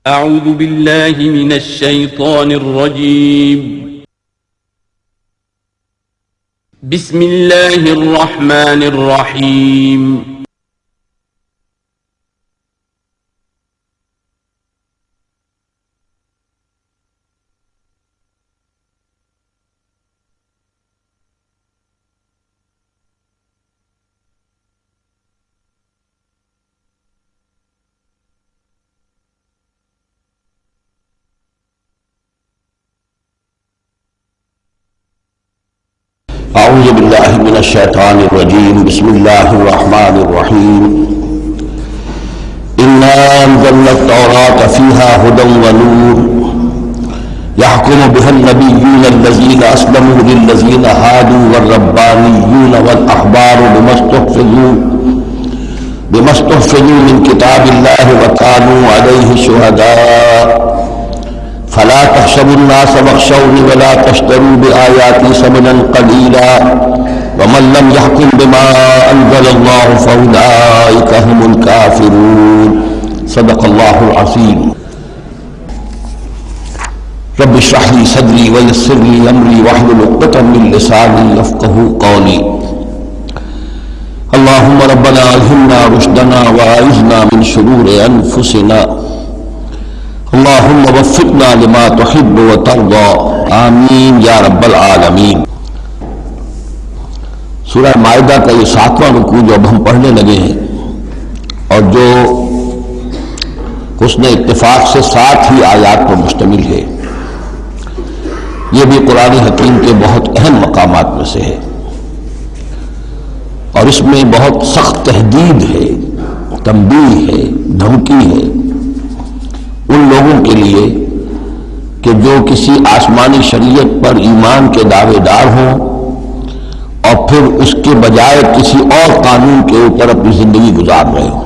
أعوذ بالله من الشيطان الرجيم. بسم الله الرحمن الرحيم. اعوذ باللہ من الشیطان الرجیم. بسم اللہ الرحمن الرحیم. انا انزلنا التوراة فیہا ھدی ونور یحکم بها النبیون الذین اسلموا للذین ھادوا والربانیون والاحبار بما استحفظوا من کتاب اللہ وکانوا علیہ شہداء فلا تحسبوا الناس واخشوني ولا تشتروا بآياتي ثمنا قليلا ومن لم يحكم بما أنزل الله فأولئك هم الكافرون. صدق الله العظيم. رب اشرح لي صدري ويسر لي أمري واحلل عقدة من لساني يفقهوا قولي. اللهم ربنا ألهمنا رشدنا وأعذنا من شرور أنفسنا. اللہم وفقنا لما تحب وترضى آمین یا رب العالمین. سورہ مائدہ کا یہ 7واں رکوع جو اب ہم پڑھنے لگے ہیں اور جو حسن اتفاق سے 7 ہی آیات پر مشتمل ہے، یہ بھی قرآن حکیم کے بہت اہم مقامات میں سے ہے اور اس میں بہت سخت تحدید ہے، تنبیہ ہے، دھمکی ہے ان لوگوں کے لیے کہ جو کسی آسمانی شریعت پر ایمان کے دعوے دار ہوں اور پھر اس کے بجائے کسی اور قانون کے اوپر اپنی زندگی گزار رہے ہوں.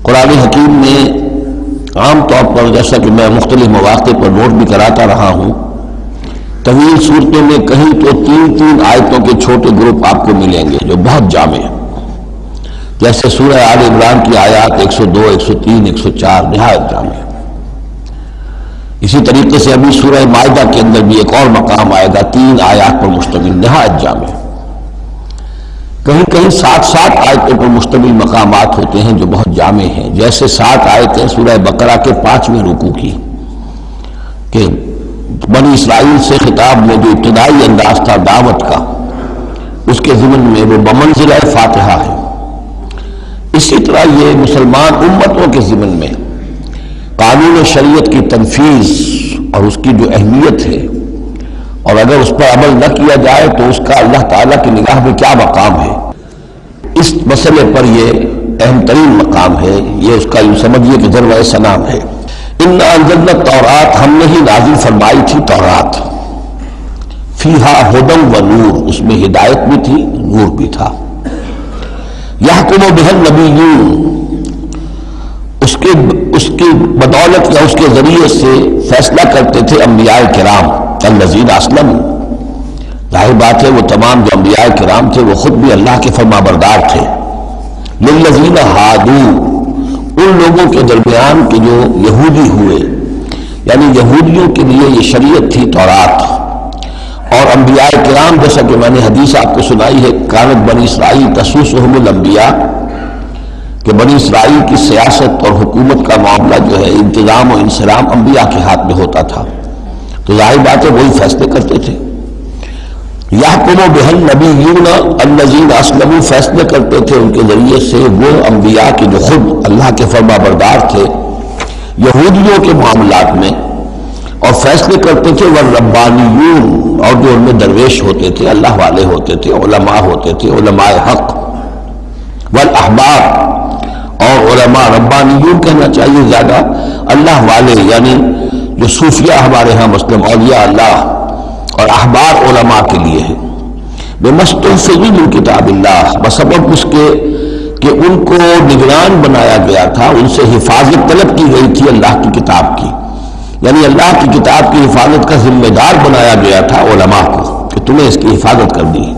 قرآن حکیم میں عام طور پر، جیسا کہ میں مختلف مواقع پر نوٹ بھی کراتا رہا ہوں، طویل صورتوں میں کہیں تو 3 آیتوں کے چھوٹے گروپ آپ کو ملیں گے جو بہت جامع ہیں، جیسے سورہ آل عمران کی آیات 102، 103، 104 نہایت جامع. اسی طریقے سے ابھی سورہ مائدہ کے اندر بھی ایک اور مقام آئے گا 3 آیات پر مشتمل، نہایت جامع. کہیں کہیں 7 آیتوں پر مشتمل مقامات ہوتے ہیں جو بہت جامع ہیں، جیسے 7 آیتیں سورہ بقرہ کے 5ویں رکوع کی کہ بنی اسرائیل سے خطاب میں جو ابتدائی انداز تھا دعوت کا، اس کے ضمن میں وہ بمنزلہ فاتحہ ہے. اسی طرح یہ مسلمان امتوں کے ضمن میں قانون شریعت کی تنفیذ اور اس کی جو اہمیت ہے اور اگر اس پر عمل نہ کیا جائے تو اس کا اللہ تعالیٰ کی نگاہ میں کیا مقام ہے، اس مسئلے پر یہ اہم ترین مقام ہے. یہ اس کا یوں سمجھیے کہ ذروۂ سلام ہے. انا انزلنا التوراۃ، ہم نے ہی نازل فرمائی تھی تورات، فیہا ھدی ونور، اس میں ہدایت بھی تھی، نور بھی تھا. یحکم بها النبیون، اس کی بدولت یا اس کے ذریعے سے فیصلہ کرتے تھے انبیاء کرام الذین اسلموا. ظاہر بات ہے وہ تمام جو انبیاء کرام تھے وہ خود بھی اللہ کے فرما بردار تھے. للذین ھادوا، ان لوگوں کے درمیان کہ جو یہودی ہوئے، یعنی یہودیوں کے لیے یہ شریعت تھی تورات. اور انبیاء کرام، جیسا کہ میں نے حدیث آپ کو سنائی ہے، کانت بنی اسرائیل تسوسہم الانبیاء، کہ بنی اسرائیل کی سیاست اور حکومت کا معاملہ جو ہے، انتظام و انصرام انبیاء کے ہاتھ میں ہوتا تھا، تو ظاہر بات ہے وہی فیصلے کرتے تھے. یحکم بها النبیون الذین اسلموا، فیصلے کرتے تھے ان کے ذریعے سے وہ انبیاء کے جو خود اللہ کے فرما بردار تھے یہودیوں کے معاملات میں، اور فیصلے کرتے تھے والربانیون، اور جو ان میں درویش ہوتے تھے، اللہ والے ہوتے تھے، علماء ہوتے تھے، علماء حق، والاحبار، اور علماء ربانیون کہنا چاہیے زیادہ، اللہ والے یعنی جو صوفیہ ہمارے ہاں مسلم اولیاء اللہ، اور احبار علماء کے لیے ہے. بما استحفظوا من کتاب اللہ، بسبب اس کے کہ ان کو نگران بنایا گیا تھا، ان سے حفاظت طلب کی گئی تھی اللہ کی کتاب کی، یعنی اللہ کی کتاب کی حفاظت کا ذمہ دار بنایا گیا تھا علماء کو کہ تمہیں اس کی حفاظت کرنی ہے.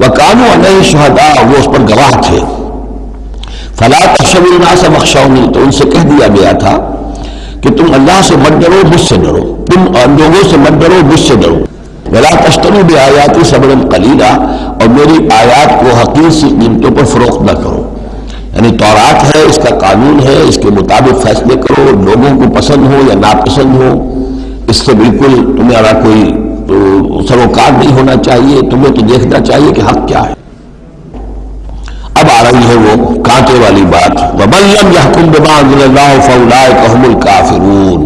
وَكَانُوا عَلَيْهِ شُهَدَاءَ، وہ اس پر گواہ تھے. فلا تخشوا الناس واخشونی، تو ان سے کہہ دیا گیا تھا کہ تم اللہ سے مت ڈرو، مجھ سے ڈرو، تم لوگوں سے مت ڈرو، مجھ سے ڈرو۔ ولا تشتروا بآیاتی ثمنا قلیلا، اور میری آیات کو حقیر سی قیمتوں پر فروخت نہ کرو۔ یعنی تورات ہے، اس کا قانون ہے، اس کے مطابق فیصلے کرو، لوگوں کو پسند ہو یا ناپسند ہو، اس سے بالکل تمہارا کوئی سروکار نہیں ہونا چاہیے، تمہیں تو دیکھنا چاہیے کہ حق کیا ہے۔ اب آ رہی ہے وہ کانٹے والی بات، وَمَن لَّمْ يَحْكُم بِمَا أَنزَلَ اللَّهُ فَأُولَٰئِكَ هُمُ الْكَافِرُونَ،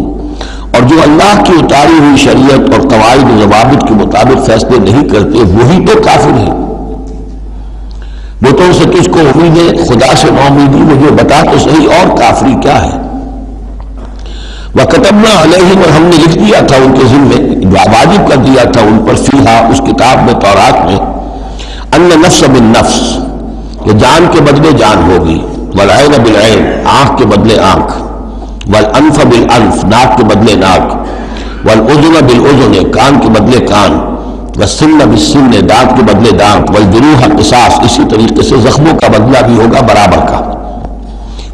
اور جو اللہ کی اتاری ہوئی شریعت اور قواعد و ضوابط کے مطابق فیصلے نہیں کرتے وہی تو کافر ہیں۔ بتوں سے کس کو امید ہے، خدا سے نا امیدی، مجھے بتا تو صحیح اور کافری کیا ہے۔ وَكَتَبْنَا عَلَيْهِمْ، اور ہم نے لکھ دیا تھا ان کے ذمے، واجب کر دیا تھا ان پر، فیہا، اس کتاب میں، تورات میں، أَنَّ النَّفْسَ بِالنَّفْسِ، کہ جان کے بدلے جان ہوگی، والعین بالعین، آنکھ کے بدلے آنکھ، والانف بالانف، ناک کے بدلے ناک، والاذن بالاذن، کان کے بدلے کان، والسن بالسن، دانت کے بدلے دانت، والجروح قصاص، اسی طریقے سے زخموں کا بدلہ بھی ہوگا برابر کا۔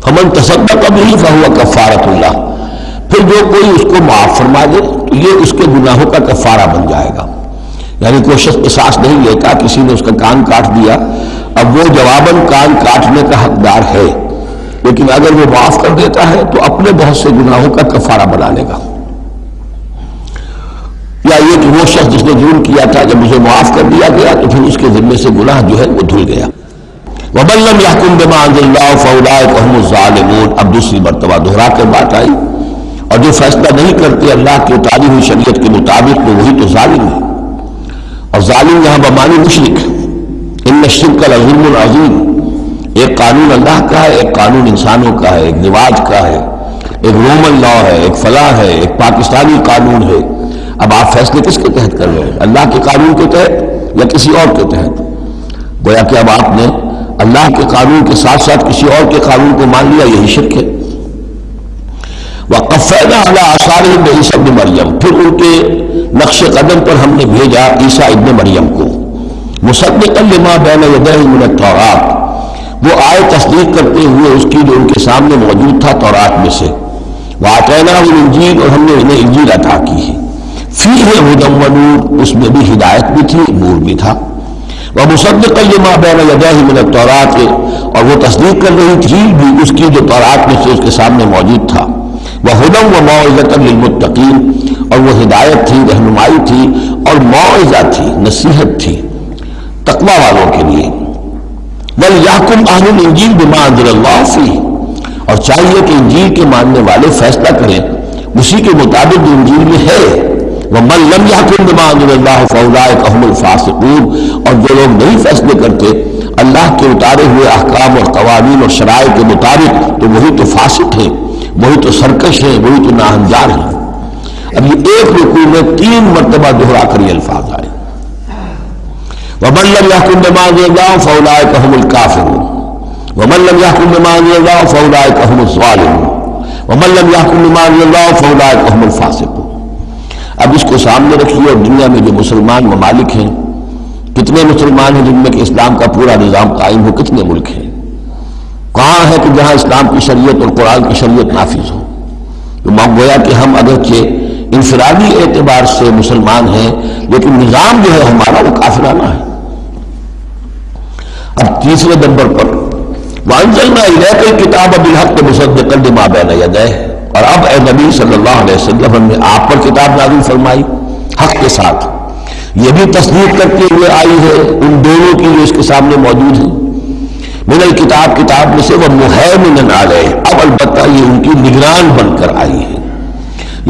فمن تصدق به فهو کفارۃ اللہ، پھر جو کوئی اس کو معاف فرما دے تو یہ اس کے گناہوں کا کفارہ بن جائے گا۔ یعنی کوئی شخص قصاص نہیں لیتا، کسی نے اس کا کان کاٹ دیا، اب وہ جواباً کان کاٹنے کا حقدار ہے، لیکن اگر وہ معاف کر دیتا ہے تو اپنے بہت سے گناہوں کا کفارہ بنا لے گا۔ یا یہ کہ وہ شخص جس نے جرم کیا تھا جب اسے معاف کر دیا گیا تو پھر اس کے ذمے سے گناہ جو ہے وہ دھل گیا۔ وَمَن لَّمْ يَحْكُم بِمَا أَنزَلَ اللَّهُ فَأُولَٰئِكَ هُمُ الظَّالِمُونَ، اب دوسری مرتبہ دہرا کر بات آئی، اور جو فیصلہ نہیں کرتے اللہ کی اتاری ہوئی شریعت کے مطابق تو وہی تو ظالم ہے۔ اور ظالم یہاں بمعنی مشرک، ان الشرک لظلم عظیم، ایک قانون اللہ کا ہے، ایک قانون انسانوں کا ہے، ایک رواج کا ہے، ایک رومن لا ہے، ایک فلاں ہے، ایک پاکستانی قانون ہے۔ اب آپ فیصلے کس کے تحت کر رہے ہیں، اللہ کے قانون کے تحت یا کسی اور کے تحت؟ گویا کہ اب آپ نے اللہ کے قانون کے ساتھ ساتھ کسی اور کے قانون کو مان لیا، یہی شرک ہے۔ وَقَفَّيْنَا عَلَىٰ آثَارِهِم بِعِیسیٰ ابْنِ مریم، پھر ان کے نقش قدم پر ہم نے بھیجا عیسیٰ ابن مریم کو، مصدقا لما بین یدیہ من التوراۃ، وہ آئے تصدیق کرتے ہوئے اس کی جو ان کے سامنے موجود تھا تورات میں سے، وَآتَيْنَاهُ الْإِنجِیلَ، اور ہم نے انہیں انجیل عطا کی ہے، فِیہَ ھدی وَنُور، اس میں بھی ہدایت بھی تھی، نور بھی تھا، وَمُصَدِّقًا لِمَا بَيْنَ يَدَيْهِ مِنَ التَّوْرَاةِ، اور وہ تصدیق کر رہی تھی بھی اس کی جو تورات میں سے اس کے سامنے موجود تھا، وَھدًى وَمَوعِظَةً لِلْمُتَّقِينَ، اور وہ ہدایت تھی، رہنمائی تھی اور موعظہ تھی، نصیحت تھی تقوی والوں کے لیے۔ وَلْيَحْكُمْ أَهْلُ الْإِنجِيلِ بِمَا أَنزَلَ اللَّهُ فِيهِ، اور چاہیے کہ انجیل کے ماننے والے فیصلہ کریں اسی کے مطابق جو انجیل میں ہے۔ وَمَن لَّمْ يَحْكُم بِمَا أَنزَلَ اللَّهُ فَأُولَٰئِكَ هُمُ الْفَاسِقُونَ، اور جو لوگ نہیں فیصلے کرتے اللہ کے اتارے ہوئے احکام اور قوانین اور شرائع کے مطابق تو وہی تو فاسق ہیں، وہی تو سرکش ہیں، وہی تو ناہنجار ہیں۔ اب یہ ایک رکوع میں 3 مرتبہ دہرا کر یہ الفاظ آئے، وَمَن لَّمْ يَحْكُم بِمَا أَنزَلَ اللَّهُ فَأُولَٰئِكَ هُمُ الْكَافِرُونَ، وَمَن لَّمْ يَحْكُم بِمَا أَنزَلَ اللَّهُ فَأُولَٰئِكَ هُمُ الظَّالِمُونَ، وَمَن لَّمْ يَحْكُم بِمَا أَنزَلَ اللَّهُ فَأُولَٰئِكَ هُمُ الْفَاسِقُونَ۔ اب اس کو سامنے رکھیے، اور دنیا میں جو مسلمان ممالک ہیں، کتنے مسلمان ہیں جن میں کہ اسلام کا پورا نظام قائم ہو، کتنے ملک ہیں، کہاں ہے کہ جہاں اسلام کی شریعت اور قرآن کی شریعت نافذ ہو؟ تو گویا کہ ہم اگرچہ انفرادی اعتبار سے مسلمان ہیں لیکن نظام جو ہے ہمارا وہ کافرانہ ہے۔ اب تیسرے نمبر پر وَأَنزَلْنَا إِلَيْكَ الْكِتَابَ بِالْحَقِّ مُصَدِّقًا لِمَا بَيْنَ يَدَيْهِ، اور اب اے نبی صلی اللہ علیہ وسلم ہم نے آپ پر کتاب نازل فرمائی حق کے ساتھ، یہ بھی تصدیق کرتے ہوئے آئی ہے ان دونوں کی جو اس کے سامنے موجود ہیں، من الکتاب، کتاب میں سے، وَمُهَيْمِنًا عَلَيْهِ، اب البتہ یہ ان کی نگران بن کر آئی ہے،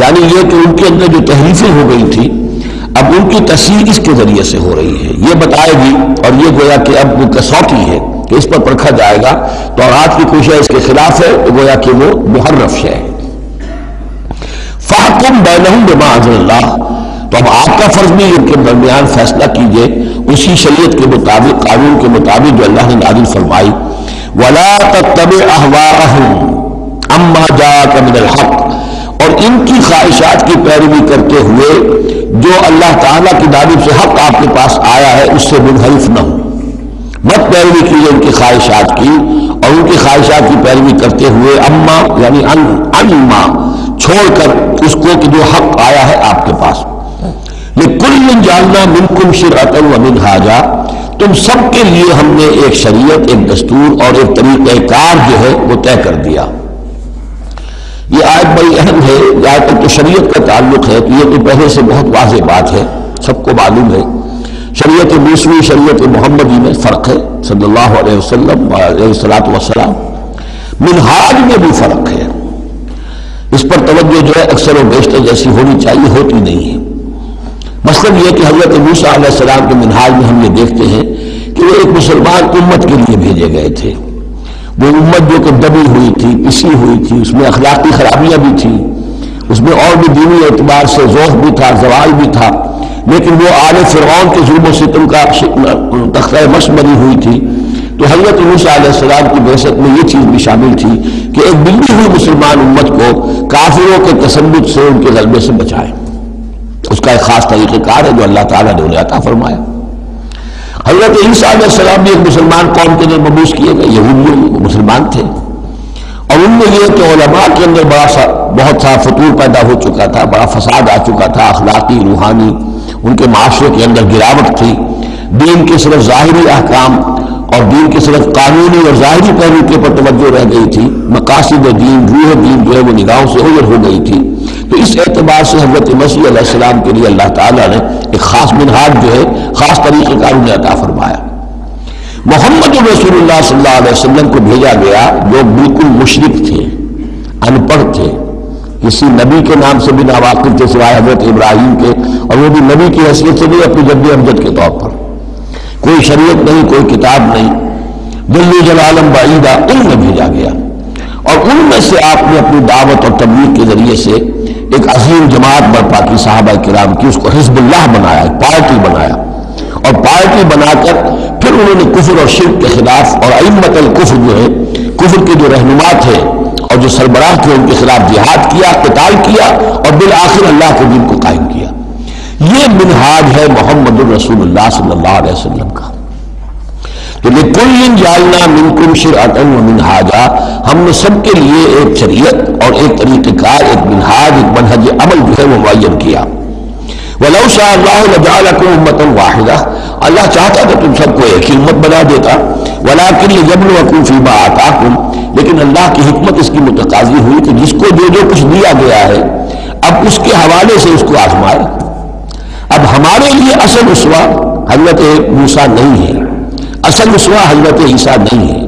یعنی یہ کہ ان کے اندر جو تحریفیں ہو گئی تھی اب ان کی تصحیح اس کے ذریعے سے ہو رہی ہے، یہ بتائے گی، اور یہ گویا کہ اب وہ کسوٹی ہے کہ اس پر پرکھا جائے گا، تورات کی کوئی شے اس کے خلاف ہے تو گویا کہ وہ محرف شے ہے۔ فَاحْكُم بَيْنَهُم بِمَا أَنزَلَ اللَّهُ، تو اب آپ کا فرض بھی ان کے درمیان فیصلہ کیجئے اسی شریعت کے مطابق، قانون کے مطابق جو اللہ نے نازل فرمائی۔ وَلَا تَتَّبِعْ أَهْوَاءَهُمْ عَمَّا جَاءَكَ مِنَ الْحَقِّ، اور ان کی خواہشات کی پیروی کرتے ہوئے جو اللہ تعالیٰ کی جانب سے حق آپ کے پاس آیا ہے اس سے منحرف نہ ہو۔ مت پیروی کیجیے ان کی خواہشات کی، اور ان کی خواہشات کی پیروی کرتے ہوئے اما یعنی انما چھوڑ کر اس کو کہ جو حق آیا ہے آپ کے پاس۔ لِكُلٍّ جَعَلْنَا مِنْكُمْ شِرْعَةً وَمِنْهَاجًا، تم سب کے لیے ہم نے ایک شریعت، ایک دستور اور ایک طریقہ کار جو ہے وہ طے کر دیا۔ یہ آیت بڑی اہم ہے، جہاں تک تو شریعت کا تعلق ہے تو یہ تو پہلے سے بہت واضح بات ہے، سب کو معلوم ہے۔ شریعت موسوی شریعت محمدی میں فرق ہے، صلی اللہ علیہ وسلم علیہ الصلوۃ والسلام۔ منہاج میں بھی فرق ہے، اس پر توجہ جو ہے اکثر و بیشتر جیسی ہونی چاہیے ہوتی نہیں ہے۔ مثلاً یہ کہ حضرت موسیٰ علیہ السلام کے منہاج میں ہم یہ دیکھتے ہیں کہ وہ ایک مسلمان امت کے لیے بھیجے گئے تھے، وہ امت جو کہ دبی ہوئی تھی، پسی ہوئی تھی، اس میں اخلاقی خرابیاں بھی تھیں، اس میں اور بھی دینی اعتبار سے ذوق بھی تھا، زوال بھی تھا، لیکن وہ آل فرعون کے ظلم و ستم کا تختہ مشق بنی ہوئی تھی۔ تو حضرت موسیٰ علیہ السلام کی بعثت میں یہ چیز بھی شامل تھی کہ ایک بگڑی ہوئی مسلمان امت کو کافروں کے تسلط سے، ان کے غلبے سے بچائے۔ اس کا ایک خاص طریقہ کار ہے جو اللہ تعالیٰ نے انہیں عطا فرمایا۔ حضرت عیسیٰ علیہ السلام بھی ایک مسلمان قوم کے اندر مبعوث کیے گئے، یہودی مسلمان تھے، اور ان میں یہ کہ علماء کے اندر بہت سا فتور پیدا ہو چکا تھا، بڑا فساد آ چکا تھا، اخلاقی روحانی ان کے معاشرے کے اندر گراوٹ تھی، دین کے صرف ظاہری احکام اور دین کے صرف قانونی اور ظاہری پہلو کے پر توجہ رہ گئی تھی، مقاصد دین، روح دین جو ہے وہ نگاہوں سے اوجھل ہو گئی تھی۔ تو اس اعتبار سے حضرت مسیح علیہ السلام کے لیے اللہ تعالیٰ نے ایک خاص منہاج جو ہے، خاص طریقہ کار انہیں عطا فرمایا۔ محمد رسول اللہ صلی اللہ علیہ وسلم کو بھیجا گیا جو بالکل مشرک تھے، ان پڑھ تھے، کسی نبی کے نام سے بھی ناواقف تھے سوائے حضرت ابراہیم کے، اور وہ بھی نبی کی حیثیت سے نہیں، اپنی جد امجد کے طور پر، کوئی شریعت نہیں، کوئی کتاب نہیں، جل جلالم بعیدہ، ان میں بھیجا گیا، اور ان میں سے آپ نے اپنی دعوت اور تبلیغ کے ذریعے سے ایک عظیم جماعت برپا کی، صحابہ کرام کی، اس کو حزب اللہ بنایا، پارٹی بنایا، اور پارٹی بنا کر پھر انہوں نے کفر اور شرک کے خلاف، اور ائمۃ الکفر جو ہے، کفر کے جو رہنما تھے اور جو سربراہ تھے، ان کے خلاف جہاد کیا، قتال کیا، اور بالآخر اللہ کے دین کو قائم کیا۔ یہ منہاج ہے محمد الرسول اللہ صلی اللہ علیہ وسلم کا۔ تو لِكُلٍّ جَعَلْنَا مِنْكُمْ شِرْعَةً وَمِنْهَاجًا، ہم نے سب کے لیے ایک شریعت اور ایک طریقہ کار، ایک منہاج، ایک منہج عمل جو ہے وہ معین کیا۔ وَلَوْ شَاءَ اللَّهُ لَجَعَلَكُمْ أُمَّةً وَاحِدَةً، اللہ چاہتا تو تم سب کو ایک ہی امت بنا دیتا، وَلَكِنْ لِيَبْلُوَكُمْ فِي مَا آتَاكُمْ، لیکن اللہ کی حکمت اس کی متقاضی ہوئی کہ جس کو جو کچھ دیا گیا ہے اب اس کے حوالے سے اس کو آزمائے۔ اب ہمارے لیے اصل اسوہ حضرت موسیٰ نہیں ہے، اصل اسوہ حضرت عیسیٰ نہیں ہے۔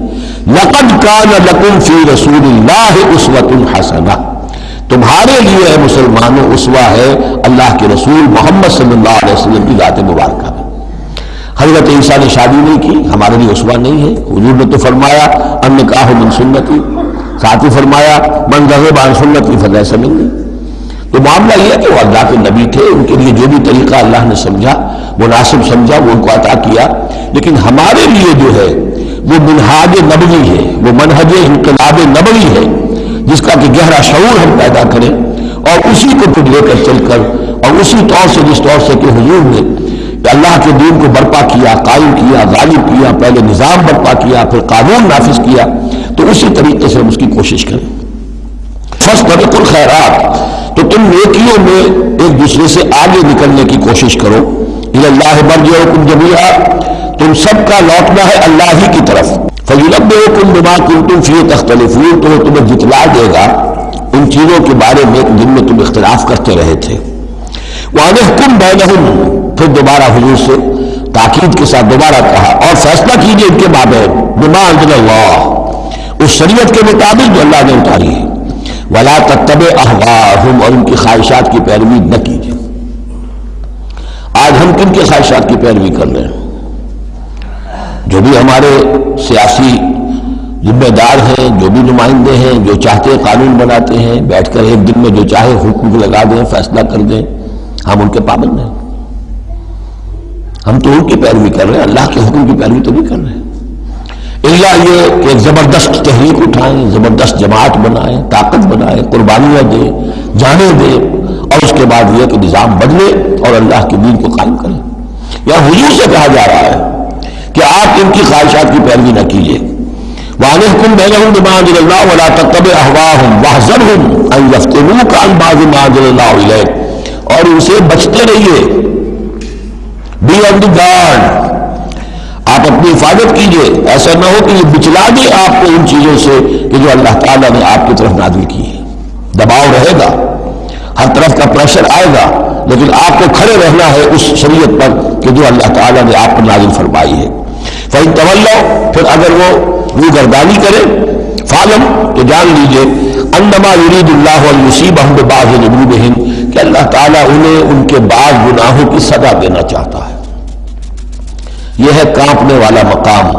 لَقَدْ كَانَ لَكُمْ فِي رَسُولِ اللَّهِ أُسْوَةٌ حَسَنَةٌ، تمہارے لیے اے مسلمانوں اسوہ ہے اللہ کے رسول محمد صلی اللہ علیہ وسلم کی ذات مبارکہ میں۔ حضرت عیسیٰ نے شادی نہیں کی، ہمارے لیے اسوہ نہیں ہے۔ حضور نے تو فرمایا النکاح من سنتی، ساتھ ہی فرمایا من رغب عن سنتی فلیس منی۔ تو معاملہ یہ ہے کہ وہ اللہ کے نبی تھے، ان کے لیے جو بھی طریقہ اللہ نے سمجھا، مناسب سمجھا، وہ ان کو عطا کیا، لیکن ہمارے لیے جو ہے وہ منہاج نبوی ہے، وہ منہج انقلاب نبوی ہے، جس کا کہ گہرا شعور ہم پیدا کریں اور اسی کو پھر لے کر چل کر، اور اسی طور سے جس طور سے کہ حضور نے اللہ کے دین کو برپا کیا، قائم کیا، غالب کیا، پہلے نظام برپا کیا، پھر قانون نافذ کیا، تو اسی طریقے سے ہم اس کی کوشش کریں۔ فاستبقوا الخیرات، تو تم نیکیوں میں ایک دوسرے سے آگے نکلنے کی کوشش کرو۔ الی اللہ مرجعکم جمیعا، تم سب کا لوٹنا ہے اللہ ہی کی طرف۔ فینبئکم بما کنتم فیہ تختلفون، تو وہ تمہیں جتلا دے گا ان چیزوں کے بارے میں جن میں تم اختلاف کرتے رہے تھے۔ وَأَنِحْكُمْ بَيْنَهُمْ، پھر دوبارہ حضور سے تاکید کے ساتھ دوبارہ کہا، اور فیصلہ کیجئے ان کے مابین، بما انزل اللہ، اس شریعت کے مطابق جو اللہ نے اتاری ہے۔ وَلَا تَتَّبِعْ أَهْوَاءَهُمْ، اور ان کی خواہشات کی پیروی نہ کیجیے۔ آج ہم کن کے خواہشات کی پیروی کر رہے ہیں؟ جو بھی ہمارے سیاسی ذمہ دار ہیں، جو بھی نمائندے ہیں، جو چاہتے ہیں قانون بناتے ہیں، بیٹھ کر ایک دن میں جو چاہے حکم لگا دیں، فیصلہ کر دیں، ہم ان کے پابند ہیں۔ ہم تو ان کی پیروی کر رہے ہیں، اللہ کے حکم کی پیروی تو نہیں کر رہے ہیں۔ اللہ یہ کہ ایک زبردست تحریک اٹھائیں، زبردست جماعت بنائیں، طاقت بنائیں، قربانیاں دیں، جانیں دیں، اور اس کے بعد یہ کہ نظام بدلے اور اللہ کے دین کو قائم کریں۔ یا حضور سے کہا جا رہا ہے کہ آپ ان کی خواہشات کی پیروی نہ کیجیے. وَأَنِحْكُمْ بَيْنَهُمْ بِمَا أَنزَلَ اللَّهُ وَلَا تَتَّبِعْ أَهْوَاءَهُمْ وَاحْذَرْهُمْ أَن يَفْتِنُوكَ عَن بَعْضِ مَا أَنزَلَ اللَّهُ إِلَيْكَ، اور ان سے بچتے رہیے. بی آن دی گارڈ، آپ اپنی حفاظت کیجیے. ایسا نہ ہو کہ یہ بچلا دے آپ کو ان چیزوں سے کہ جو اللہ تعالیٰ نے آپ کی طرف نازل کی ہے. دباؤ رہے گا، ہر طرف کا پریشر آئے گا، لیکن آپ کو کھڑے رہنا ہے اس شریعت پر کہ جو اللہ تعالیٰ نے آپ پر نازل فرمائی ہے. فَإِن تَوَلَّوْا، پھر اگر وہ روگردانی کرے، فَاعْلَمْ، تو جان لیجئے، أَنَّمَا يُرِيدُ اللَّهُ أَن يُصِيبَهُم بِبَعْضِ ذُنُوبِهِمْ، کہ اللہ تعالیٰ انہیں ان کے بعض گناہوں کی سزا دینا چاہتا ہے. یہ ہے کانپنے والا مقام.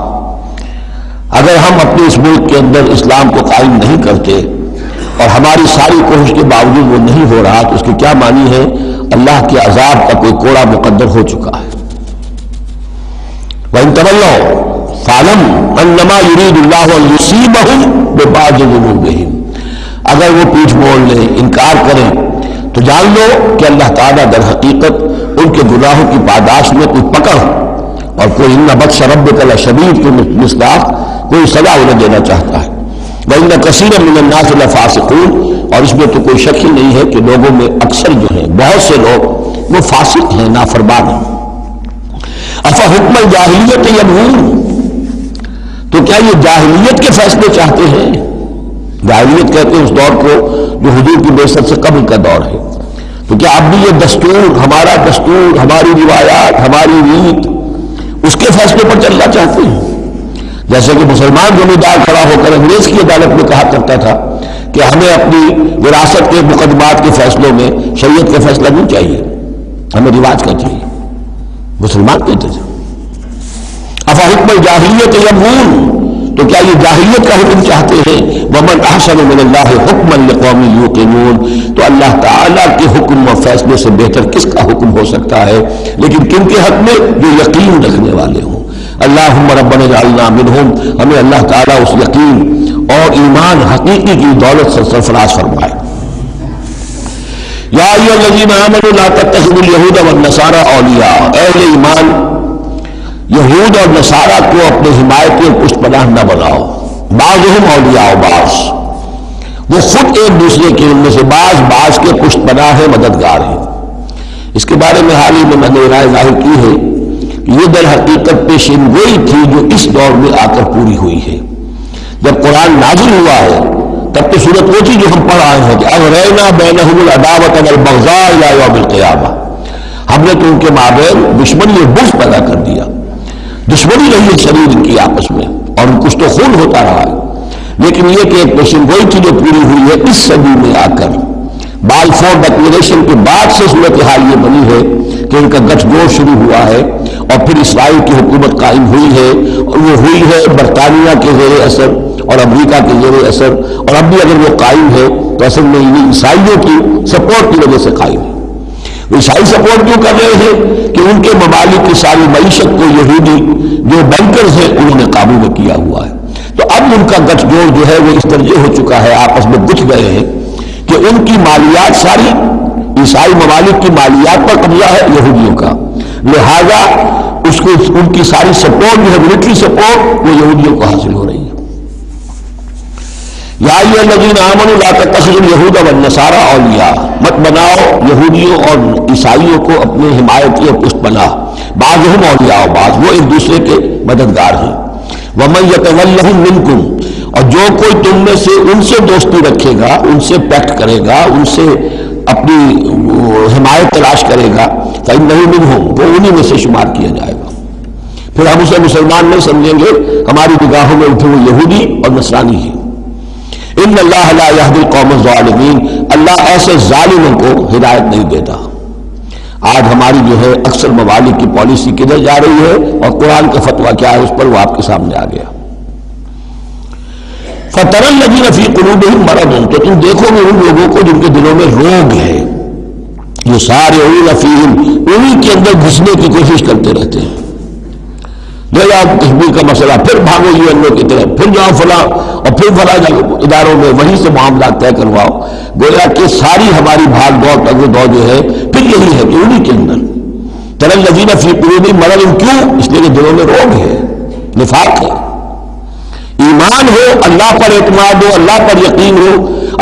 اگر ہم اپنے اس ملک کے اندر اسلام کو قائم نہیں کرتے اور ہماری ساری کوشش کے باوجود وہ نہیں ہو رہا، تو اس کی کیا معنی ہے؟ اللہ کے عذاب کا کوئی کوڑا مقدر ہو چکا ہے. وَإِن تَوَلَّوْا فَاعْلَمْ أَنَّمَا يُرِيدُ اللَّهُ أَن يُصِيبَهُم بِبَعْضِ ذُنُوبِهِمْ، اگر وہ پیٹھ موڑ لیں، انکار کریں، تو جان لو کہ اللہ تعالیٰ در حقیقت ان کے گناہوں کی پاداش میں کوئی پکڑ اور کوئی إِنَّ بَطْشَ رَبِّكَ لَشَدِيدٌ کے مصداق کوئی سزا انہیں دینا چاہتا ہے. وَإِنَّ كَثِيرًا مِنَ النَّاسِ لَفَاسِقُونَ، اور اس میں تو کوئی شک ہی نہیں ہے کہ لوگوں میں اکثر جو ہیں، بہت سے لوگ وہ فاسق ہیں، نافرمان ہیں. أَفَحُكْمَ الْجَاهِلِيَّةِ يَبْغُونَ، تو کیا یہ جاہلیت کے فیصلے چاہتے ہیں؟ جاہلیت کہتے ہیں اس دور کو جو حضور کی بعثت سے قبل کا دور ہے. تو کیا اب بھی یہ دستور، ہمارا دستور، ہماری روایات، ہماری ریت، اس کے فیصلے پر چلنا چاہتے ہیں؟ جیسے کہ مسلمان زمیندار کھڑا ہو کر انگریز کی عدالت میں کہا کرتا تھا کہ ہمیں اپنی وراثت کے مقدمات کے فیصلوں میں شریعت کا فیصلہ نہیں چاہیے، ہمیں رواج کا چاہیے. مسلمان کہتے تھے. افحکم الجاہلیت یبغون، تو کیا یہ جاہلیت کا حکم چاہتے ہیں؟ ومن احسن من اللہ حکما لقوم یوقنون، تو اللہ تعالیٰ کے حکم و فیصلے سے بہتر کس کا حکم ہو سکتا ہے؟ لیکن کن کے حق میں؟ جو یقین رکھنے والے ہوں. اللہم ربنا اجعلنا منہم، ہمیں اللہ تعالیٰ اس یقین اور ایمان حقیقی کی دولت سے سرفراز فرمائے. یا ایھا الذین آمنوا لا تتخذوا اليہود والنصارى اولیاء، اہل ایمان یہود اور نصارہ کو اپنے حمایتی اور پشت پناہ نہ بناؤ. بعضهم اولیاء بعض، وہ خود ایک دوسرے کے ان میں سے بعض کے پشت پناہ ہیں، مددگار ہیں. اس کے بارے میں حال ہی میں نے رائے ظاہر کی ہے کہ یہ در حقیقت پیشین گوئی تھی جو اس دور میں آ کر پوری ہوئی ہے. جب قرآن نازل ہوا ہے تب تو صورت وہ تھی جو ہم پڑھ آئے ہیں کہ اغرینا بینہم العداوۃ والبغضاء الی یوم القیامہ، ہم نے تو ان کے مابین دشمنی اور بغض پیدا کر دیا. دشمنی رہی ہے شریر ان کی آپس میں، اور کچھ تو خون ہوتا رہا ہے. لیکن یہ کہ ایک پیشین گوئی تھی جو پوری ہوئی ہے اس صدی میں آ کر. بالفور ڈکلیریشن کے بعد سے صورتحال یہ بنی ہے کہ ان کا گٹھ جوڑ شروع ہوا ہے، اور پھر اسرائیل کی حکومت قائم ہوئی ہے، اور وہ ہوئی ہے برطانیہ کے زیر اثر اور امریکہ کے زیر اثر، اور اب بھی اگر وہ قائم ہے تو اصل میں انہیں عیسائیوں کی سپورٹ کی وجہ سے قائم ہے. وہ عیسائی سپورٹ کیوں کر رہے ہیں کہ ان کے ممالک کی ساری معیشت کو یہودی جو بینکرز ہیں انہوں نے قابو میں کیا ہوا ہے. تو اب ان کا گٹھ جوڑ جو ہے وہ اس درجے ہو چکا ہے، آپس میں گتھ گئے ہیں کہ ان کی مالیات ساری عیسائی ممالک کی مالیات پر قبضہ ہے یہودیوں کا، لہذا اس کو ان کی ساری سپورٹ جو ہے ملٹری سپورٹ وہ یہودیوں کو حاصل ہو رہی ہے. یا ایھا الذین آمنوا لا تتخذوا اليہود والنصارى اولیاء، مت بناؤ یہودیوں اور عیسائیوں کو اپنے حمایتی اور پشت پناہ. بعضهم اولیاء بعض، وہ ایک دوسرے کے مددگار ہیں. ومن یتولہم منکم، اور جو کوئی تم میں سے ان سے دوستی رکھے گا، ان سے پیکٹ کرے گا، ان سے اپنی حمایت تلاش کرے گا، فإنہ منہم، وہ انہی میں سے شمار کیا جائے گا. پھر ہم اسے مسلمان نہیں سمجھیں گے، ہماری نگاہوں میں وہ یہودی اور نصرانی ہے. ان اللہ لا یہدی القوم الظالمین، اللہ ایسے ظالموں کو ہدایت نہیں دیتا. آج ہماری جو ہے اکثر ممالک کی پالیسی کدھر جا رہی ہے اور قرآن کا فتویٰ کیا ہے اس پر وہ آپ کے سامنے آ گیا. فَتَرَى الَّذِينَ فِي قُلُوبِهِم مَرَضٌ، تو تم دیکھو گے ان لوگوں کو جن کے دلوں میں روگ ہے. يُسَارِعُونَ فِيهِمْ، انہی کے اندر گھسنے کی کوشش کرتے رہتے ہیں. دیکھا تشبیہ کا مسئلہ، پھر بھاگو یو کی طرف، پھر جاؤ فلاں اور پھر فلاں اداروں میں وہیں سے معاملات طے کرواؤ. گویا کہ ساری ہماری بھاگ دوڑ تگ دوڑ جو ہے پھر یہی ہے کہ انہی کے اندر. تَرَى الَّذِينَ فِي قُلُوبِهِم مَرَضٌ، کیوں؟ اس لیے کہ دلوں میں روگ ہے. نفاق ہے۔ ایمان ہو، اللہ پر اعتماد ہو، اللہ پر یقین ہو،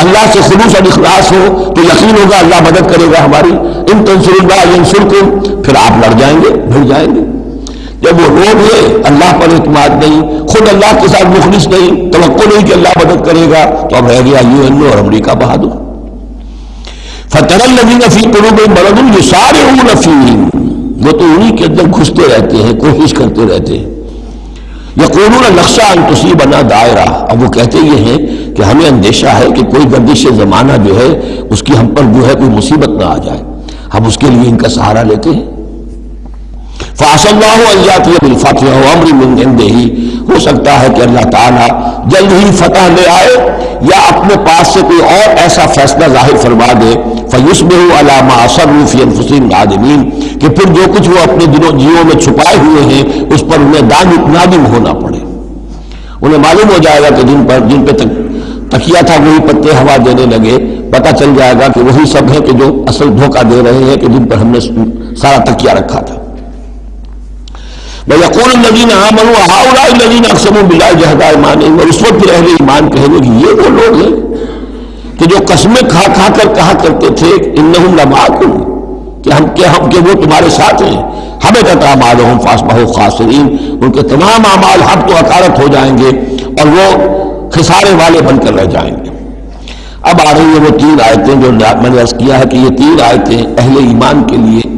اللہ سے خلوص اور اخلاص ہو تو یقین ہوگا اللہ مدد کرے گا ہماری۔ ان تنصروا اللہ ینصرکم، پھر آپ لڑ جائیں گے، بھڑ جائیں گے۔ جب وہ لوگ ہیں اللہ پر اعتماد نہیں، خود اللہ کے ساتھ مخلص نہیں، توقع نہیں کہ اللہ مدد کرے گا، تو اب رہ گیا UN اور امریکہ بہادر۔ فَتَرَى الَّذِينَ فِي قُلُوبِهِم مَرَضٌ يُسَارِعُونَ فِيهِ، وہ تو انہی کے اندر گھستے رہتے ہیں، کوشش کرتے رہتے ہیں۔ یقولون نخشى ان تصیبنا دائرہ، اب وہ کہتے یہ ہیں کہ ہمیں اندیشہ ہے کہ کوئی گردش زمانہ جو ہے اس کی ہم پر جو ہے کوئی مصیبت نہ آ جائے، ہم اس کے لیے ان کا سہارا لیتے ہیں۔ فعسى الله ان ياتي بالفتح وامر من عنده، ہو سکتا ہے کہ اللہ تعالیٰ جلد ہی فتح لے آئے یا اپنے پاس سے کوئی اور ایسا فیصلہ ظاہر فرما دے، فیصبحوا علی ما اصروا فی انفسهم نادمین، کہ پھر جو کچھ وہ اپنے دلوں جیوں میں چھپائے ہوئے ہیں اس پر انہیں نادم ہونا پڑے۔ انہیں معلوم ہو جائے گا کہ جن پہ تکیہ تھا وہی پتے ہوا دینے لگے، پتہ چل جائے گا کہ وہی سب ہیں کہ جو اصل دھوکہ دے رہے ہیں، کہ جن پر ہم نے سارا تکیہ رکھا تھا۔ وَيَقُولُ الَّذِينَ آمَنُوا هَؤُلَاءِ الَّذِينَ أَقْسَمُوا بِاللَّهِ جَهْدَ أَيْمَانِهِمْ، اور اس وقت پھر اہل ایمان کہیں گے کہ یہ وہ لوگ ہیں کہ جو قسمیں کھا کھا کر کہا کرتے تھے إِنَّهُمْ لَمَعَكُمْ، کہ وہ تمہارے ساتھ ہیں۔ حَبِطَتْ أَعْمَالُهُمْ فَأَصْبَحُوا خَاسِرِينَ، ان کے تمام اعمال حبط و اکارت ہو جائیں گے اور وہ خسارے والے بن کر رہ جائیں گے۔ اب آ رہی ہیں وہ 3 آیتیں جو میں نے عرض کیا ہے کہ یہ 3 آیتیں اہل ایمان کے لیے،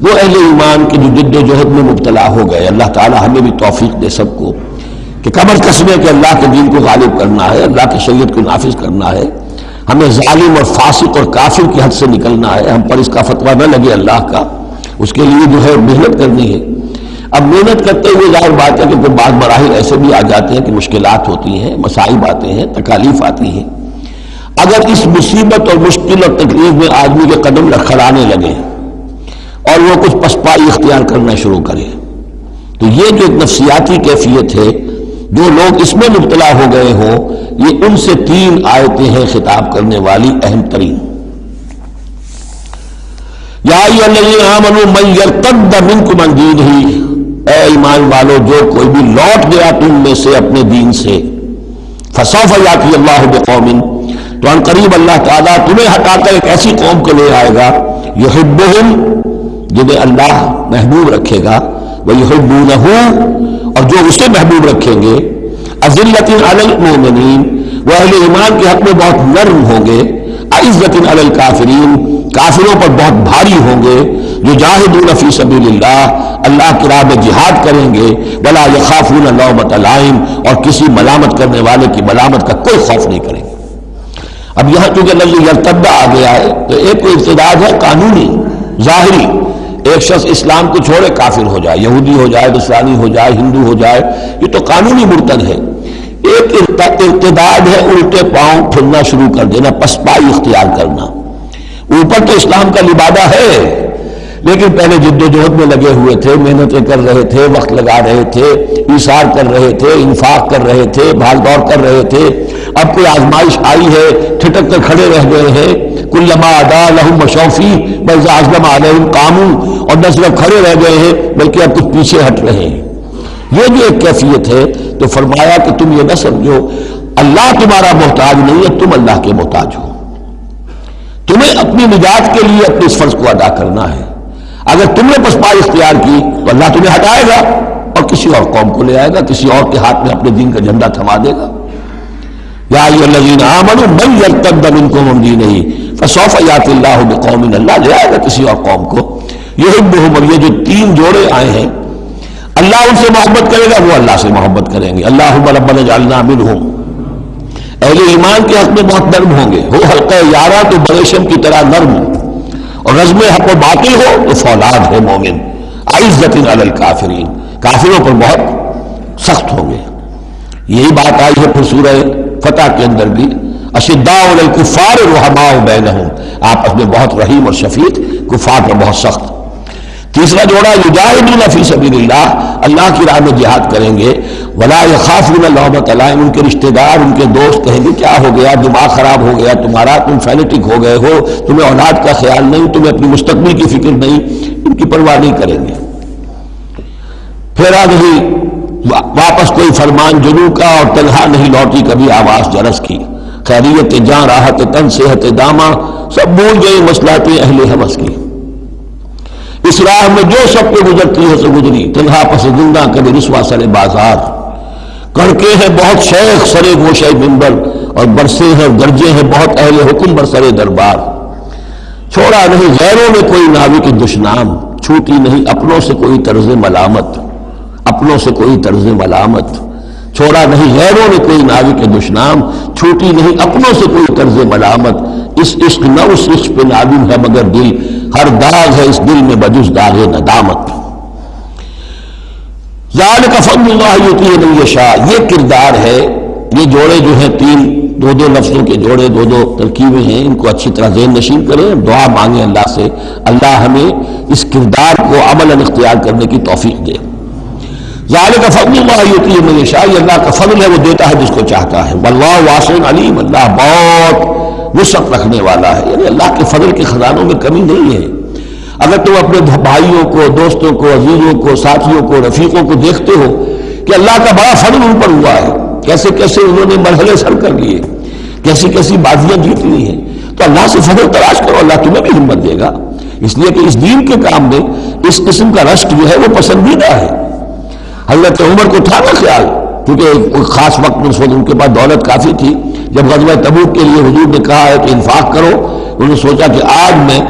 وہ اہل ایمان کی جو جد و جہد میں مبتلا ہو گئے، اللہ تعالی ہمیں بھی توفیق دے سب کو کہ کمر کسبے کہ اللہ کے دین کو غالب کرنا ہے، اللہ کی شریعت کو نافذ کرنا ہے، ہمیں ظالم اور فاسق اور کافر کی حد سے نکلنا ہے، ہم پر اس کا فتویٰ نہ لگے اللہ کا، اس کے لیے جو ہے محنت کرنی ہے۔ اب محنت کرتے ہوئے ظاہر بات ہے کہ کوئی بعض مراحل ایسے بھی آ جاتے ہیں کہ مشکلات ہوتی ہیں، مصائب آتے ہیں، تکالیف آتی ہیں۔ اگر اس مصیبت اور مشکل اور تکلیف میں آدمی کے قدم لڑکھڑانے لگے اور وہ کچھ پسپائی اختیار کرنا شروع کرے، تو یہ جو ایک نفسیاتی کیفیت ہے، جو لوگ اس میں مبتلا ہو گئے ہوں، یہ ان سے 3 آیتیں ہیں خطاب کرنے والی اہم ترین۔ یا ایھا الذین آمنوا من یرتد منکم عن دینہ، اے ایمان والو جو کوئی بھی لوٹ گیا تم میں سے اپنے دین سے، فسوف یاتی اللہ بقوم، تو ان قریب اللہ تعالیٰ تمہیں ہٹا کر ایک ایسی قوم کو لے آئے گا، یحبہم، جنہیں اللہ محبوب رکھے گا، وَيُحِبُّونَهُ، اور جو اسے محبوب رکھیں گے، أَذِلَّةٍ عَلَى الْمُؤْمِنِينَ، وہ اہل ایمان کے حق میں بہت نرم ہوں گے، أَعِزَّةٍ عَلَى الْكَافِرِينَ، کافروں پر بہت بھاری ہوں گے، جو جاہدون فی سبیل اللہ، اللہ کی راہ میں جہاد کریں گے، وَلَا يَخَافُونَ لَوْمَةَ لَائِمٍ، اور کسی ملامت کرنے والے کی ملامت کا کوئی خوف نہیں کریں گے۔ اب یہاں چونکہ لفظ یرتد آ گیا ہے تو ایک کوئی ارتداد ہے قانونی ظاہری، ایک شخص اسلام کو چھوڑے کافر ہو جائے، یہودی ہو جائے، نصرانی ہو جائے، ہندو ہو جائے، یہ تو قانونی مرتد ہے۔ ایک ارتداد ہے الٹے پاؤں پھرنا شروع کر دینا، پسپائی اختیار کرنا۔ اوپر تو اسلام کا لبادہ ہے، لیکن پہلے جد و جہد میں لگے ہوئے تھے، محنتیں کر رہے تھے، وقت لگا رہے تھے، ایثار کر رہے تھے، انفاق کر رہے تھے، بھاگ دوڑ کر رہے تھے، اب کوئی آزمائش آئی ہے، ٹھٹک کر کھڑے رہ گئے ہیں، کلما عدا لہم مشوا فیہ واذا عزم علیہم قاموا، اور نہ صرف کھڑے رہ گئے ہیں بلکہ اب کچھ پیچھے ہٹ رہے ہیں۔ یہ جو ایک کیفیت ہے، تو فرمایا کہ تم یہ نہ سمجھو اللہ تمہارا محتاج نہیں ہے، تم اللہ کے محتاج ہو، تمہیں اپنی نجات کے لیے اپنے اس فرض کو ادا کرنا ہے۔ اگر تم نے پسپائی اختیار کی تو اللہ تمہیں ہٹائے گا اور کسی اور قوم کو لے آئے گا، کسی اور کے ہاتھ میں اپنے دین کا جھنڈا تھما دے گا۔ یا ایھا الذین آمنوا من یرتد منکم عن دینہ فسوف یاتی اللہ بقوم، اللہ لے آئے گا کسی اور قوم کو، یحبہم، اور یہ جو 3 جوڑے آئے ہیں، اللہ ان سے محبت کرے گا، وہ اللہ سے محبت کریں گے۔ اللہم ربنا اجعلنا منہم، اہل ایمان کے حق میں بہت نرم ہوں گے، وہ حلقہ یارہ تو بریشم کی طرح نرم، اور رزم حق و باطل ہو تو فولاد ہے مومن، عزت علی الکافرین، کافروں پر بہت سخت ہوں گے۔ یہی بات آئی ہے پھر سورہ فتح کے اندر بھی، اشداء علی الکفار رحماء بینہم، آپس میں بہت رحیم اور شفیق، کفار پر بہت سخت۔ تیسرا جوڑا یجاہدون فی سبیل اللہ، اللہ کی راہ میں جہاد کریں گے، ولا یخافون لومۃ لائم، ان کے رشتہ دار، ان کے دوست کہیں گے کیا ہو گیا، دماغ خراب ہو گیا تمہارا، تم فینیٹک ہو گئے ہو، تمہیں اولاد کا خیال نہیں، تمہیں اپنی مستقبل کی فکر نہیں، ان کی پرواہ نہیں کریں گے۔ پھر آ گئی واپس کوئی فرمان جنو کا، اور تنہا نہیں لوٹی کبھی آواز جرس کی، خیریت جاں راحت تن صحت داماں، سب بھول گئے مصلحتیں اہل ہوس کی، اس راہ میں جو سب پہ گزرتی ہے سو گزری، تنہا پس زندہ کبھی رسوا سر بازار، کڑکے ہیں بہت شیخ سرے گوشے منبر، اور برسے ہیں گرجے ہیں بہت اہل حکم برسرے دربار، چھوڑا نہیں غیروں میں کوئی ناوی کی دشنام، چھوٹی نہیں اپنوں سے کوئی طرز ملامت، اپنوں سے کوئی طرز ملامت، چھوڑا نہیں غیروں میں کوئی ناوی کے دشنام، چھوٹی نہیں اپنوں سے کوئی طرز ملامت، اس عشق نہ اس عشق پہ ناوی ہے مگر دل، ہر داغ ہے اس دل میں بجز داغ ندامت۔ ذالک فضل اللہ یؤتیہ من یشاء، یہ کردار ہے، یہ جوڑے جو ہیں تین دو دو لفظوں کے جوڑے، دو دو ترکیبیں ہیں، ان کو اچھی طرح ذہن نشین کریں، دعا مانگیں اللہ سے، اللہ ہمیں اس کردار کو عملاً اختیار کرنے کی توفیق دے۔ ذالک فضل اللہ یؤتیہ من یشاء، یہ اللہ کا فضل ہے، وہ دیتا ہے جس کو چاہتا ہے، واللہ واسع علیم، اللہ بہت وسعت رکھنے والا ہے، یعنی اللہ کے فضل کے خزانوں میں کمی نہیں ہے۔ اگر تم اپنے بھائیوں کو، دوستوں کو، عزیزوں کو، ساتھیوں کو، رفیقوں کو دیکھتے ہو کہ اللہ کا بڑا فضل ان پر ہوا ہے، کیسے کیسے انہوں نے مرحلے سر کر لیے، کیسی کیسی بازیاں جیت لی ہیں، تو اللہ سے فضل تلاش کرو، اللہ تمہیں بھی ہمت دے گا، اس لیے کہ اس دین کے کام میں اس قسم کا رشک جو ہے وہ پسندیدہ ہے۔ حضرت عمر کو تھا نا خیال، کیونکہ ایک خاص وقت میں اس وقت ان کے پاس دولت کافی تھی، جب غزوہ تبوک کے لیے حضور نے کہا ہے کہ انفاق کرو، انہوں نے سوچا کہ آج میں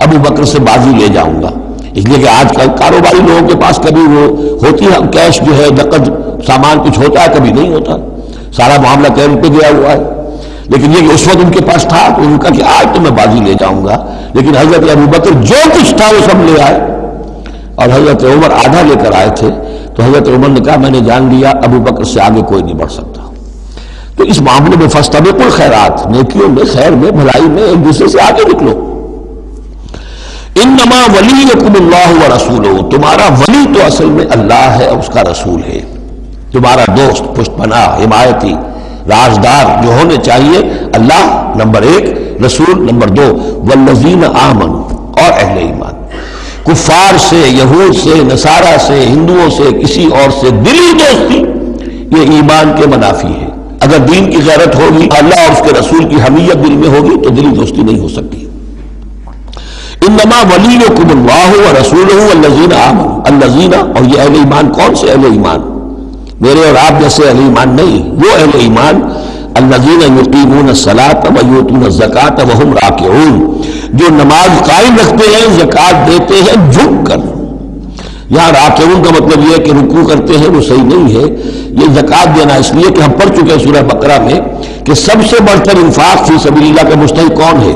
ابو بکر سے بازی لے جاؤں گا، اس لیے کہ آج کل کاروباری لوگوں کے پاس کبھی وہ ہوتی ہے کیش جو ہے نقد سامان کچھ ہوتا ہے کبھی نہیں ہوتا، سارا معاملہ کیش پہ گیا ہوا ہے، لیکن یہ کہ اس وقت ان کے پاس تھا تو ان کا کہ آج تو میں بازی لے جاؤں گا، لیکن حضرت ابو بکر جو کچھ تھا وہ سب لے آئے، اور حضرت عمر آدھا لے کر آئے تھے، تو حضرت عمر نے کہا میں نے جان لیا ابو بکر سے آگے کوئی نہیں بڑھ سکتا۔ تو اس معاملے میں فاستبقوا الخیرات، نیکیوں میں، خیر میں، بھلائی میں ایک دوسرے سے آگے نکلو۔ انما ولیکم اللہ ورسولہ، تمہارا ولی تو اصل میں اللہ ہے اور اس کا رسول ہے، تمہارا دوست، پشت پناہ، حمایتی، رازدار جو ہونے چاہیے اللہ نمبر ایک، رسول نمبر دو، والذین آمنوا، اور اہل ایمان، کفار سے، یہود سے، نصارہ سے، ہندوؤں سے، کسی اور سے دلی دوستی یہ ایمان کے منافی ہے۔ اگر دین کی غیرت ہوگی، اللہ اور اس کے رسول کی حمیت دل میں ہوگی تو دلی دوستی نہیں ہو سکتی۔ انما ولیکم اللہ ورسولہ والذین آمنوا، الذین، اور یہ اہل ایمان کون سے اہل ایمان؟ میرے اور آپ جیسے اہل ایمان نہیں، وہ اہل ایمان الذین یقیمون الصلاۃ ویؤتون الزکاۃ وہم راکعون، جو نماز قائم رکھتے ہیں، زکوٰۃ دیتے ہیں جھک کر۔ یہاں راکعون کا مطلب یہ ہے کہ رکوع کرتے ہیں، وہ صحیح نہیں ہے، یہ زکوٰۃ دینا اس لیے کہ ہم پڑھ چکے ہیں سورہ بقرہ میں کہ سب سے بڑھ کر انفاق فی سبیل اللہ کا مستحق کون ہے؟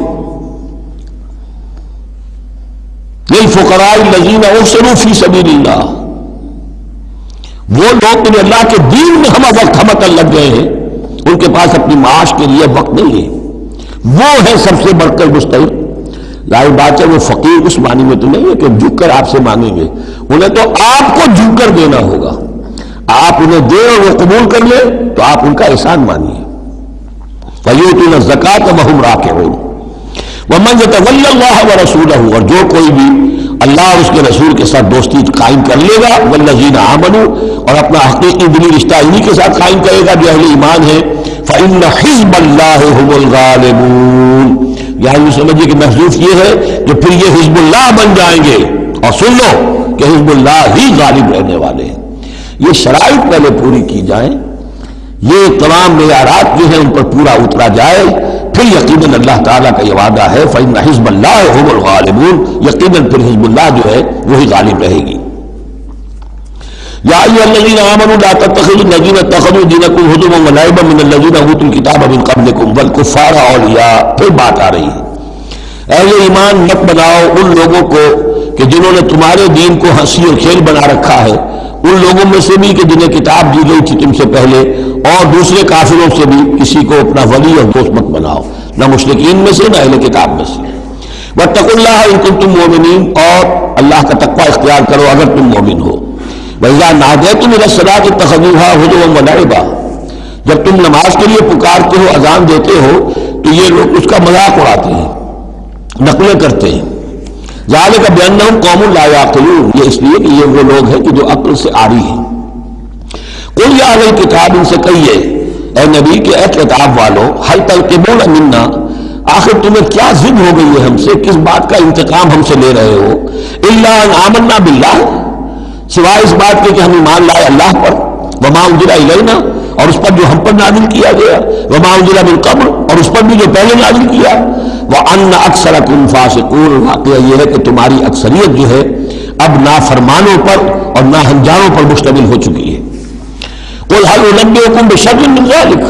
للفقراء الذین احسنوا فی سبیل اللہ، وہ لوگ جو اللہ کے دین میں ہم وقت ہمت لگ گئے ہیں، ان کے پاس اپنی معاش کے لیے وقت نہیں ہے، وہ ہے سب سے بڑھ کر مستحق۔ ظاہر بات ہے وہ فقیر اس معنی میں تو نہیں ہے کہ جھک کر آپ سے مانگیں گے، انہیں تو آپ کو جھک کر دینا ہوگا، آپ انہیں دیں اور وہ قبول کر لیں تو آپ ان کا احسان مانیے۔ فَيُؤْتُونَ الزَّكَاةَ وَهُمْ رَاكِعُونَ وَمَنْ يَتَوَلَّ اللَّهَ وَرَسُولَهُ، اور جو کوئی بھی اللہ اور اس کے رسول کے ساتھ دوستی قائم کر لے گا، وَالَّذِينَ آمَنُوا، اور اپنا حقیقی دلی رشتہ انہی کے ساتھ قائم کرے گا جو اہل ایمان ہے، فَإِنَّ حِزْبَ اللَّهِ هُمُ الْغَالِبُونَ، یہاں یہ سمجھیے کہ محذوف یہ ہے کہ پھر یہ حزب اللہ بن جائیں گے، اور سن لو کہ حزب اللہ ہی غالب رہنے والے ہیں۔ یہ شرائط پہلے پوری کی جائیں، یہ تمام معیارات جو ہیں ان پر پورا اترا جائے، پھر یقیناً اللہ تعالیٰ کا یہ وعدہ ہے فَإِنَّ حِزْبَ اللَّهِ هُمُ الْغَالِبُونَ، یقیناً پھر حزب اللہ جو ہے وہی غالب رہے گی۔ یا ایھا الذین آمنوا لا تتخذوا الذین اتخذوا دینکم ہزوا ولعبا من الذین اوتوا الکتاب من قبلکم والکفار اولیاء، پھر بات آ رہی ہے، اہل ایمان مت بناؤ ان لوگوں کو کہ جنہوں نے تمہارے دین کو ہنسی اور کھیل بنا رکھا ہے، ان لوگوں میں سے بھی کہ جنہیں کتاب دی گئی تھی تم سے پہلے، اور دوسرے کافروں سے بھی کسی کو اپنا ولی اور دوست مت بناؤ، نہ مشرکین میں سے نہ اہل کتاب میں سے۔ واتقوا اللہ ان کنتم مؤمنین، اور اللہ کا تقوی اختیار کرو اگر تم مومن ہو۔ وَإِذَا نَادَيْتُمْ إِلَى الصَّلَاةِ اتَّخَذُوهَا هُزُوًا وَلَعِبًا، جب تم نماز کے لیے پکارتے ہو، اذان دیتے ہو، تو یہ لوگ اس کا مذاق اڑاتے ہیں، نقلیں کرتے ہیں۔ ذَلِكَ بِأَنَّهُمْ قَوْمٌ لَا يَعْقِلُونَ، یہ اس لیے کہ یہ وہ لوگ ہیں کہ جو عقل سے عاری ہیں۔ قل یا اہل الکتاب، ان سے کہیے اے نبی کہ اے کتاب والو، حل تنقمون منا، آخر تمہیں کیا ضد ہو گئی ہے ہم سے، کس بات کا انتقام ہم سے لے رہے ہو، الا ان آمنا باللہ، سوائے اس بات کے کہ ہم ایمان لائے اللہ پر، وما انزل الینا، اور اس پر جو ہم پر نازل کیا گیا، وما انزل من قبل، اور اس پر بھی جو پہلے نازل کیا، وان اکثرکم فاسقون، واقعہ یہ ہے کہ تمہاری اکثریت جو ہے اب نافرمانوں پر اور ناہنجاروں پر مشتمل ہو چکی ہے۔ قل هل انبئکم بشر من ذلک،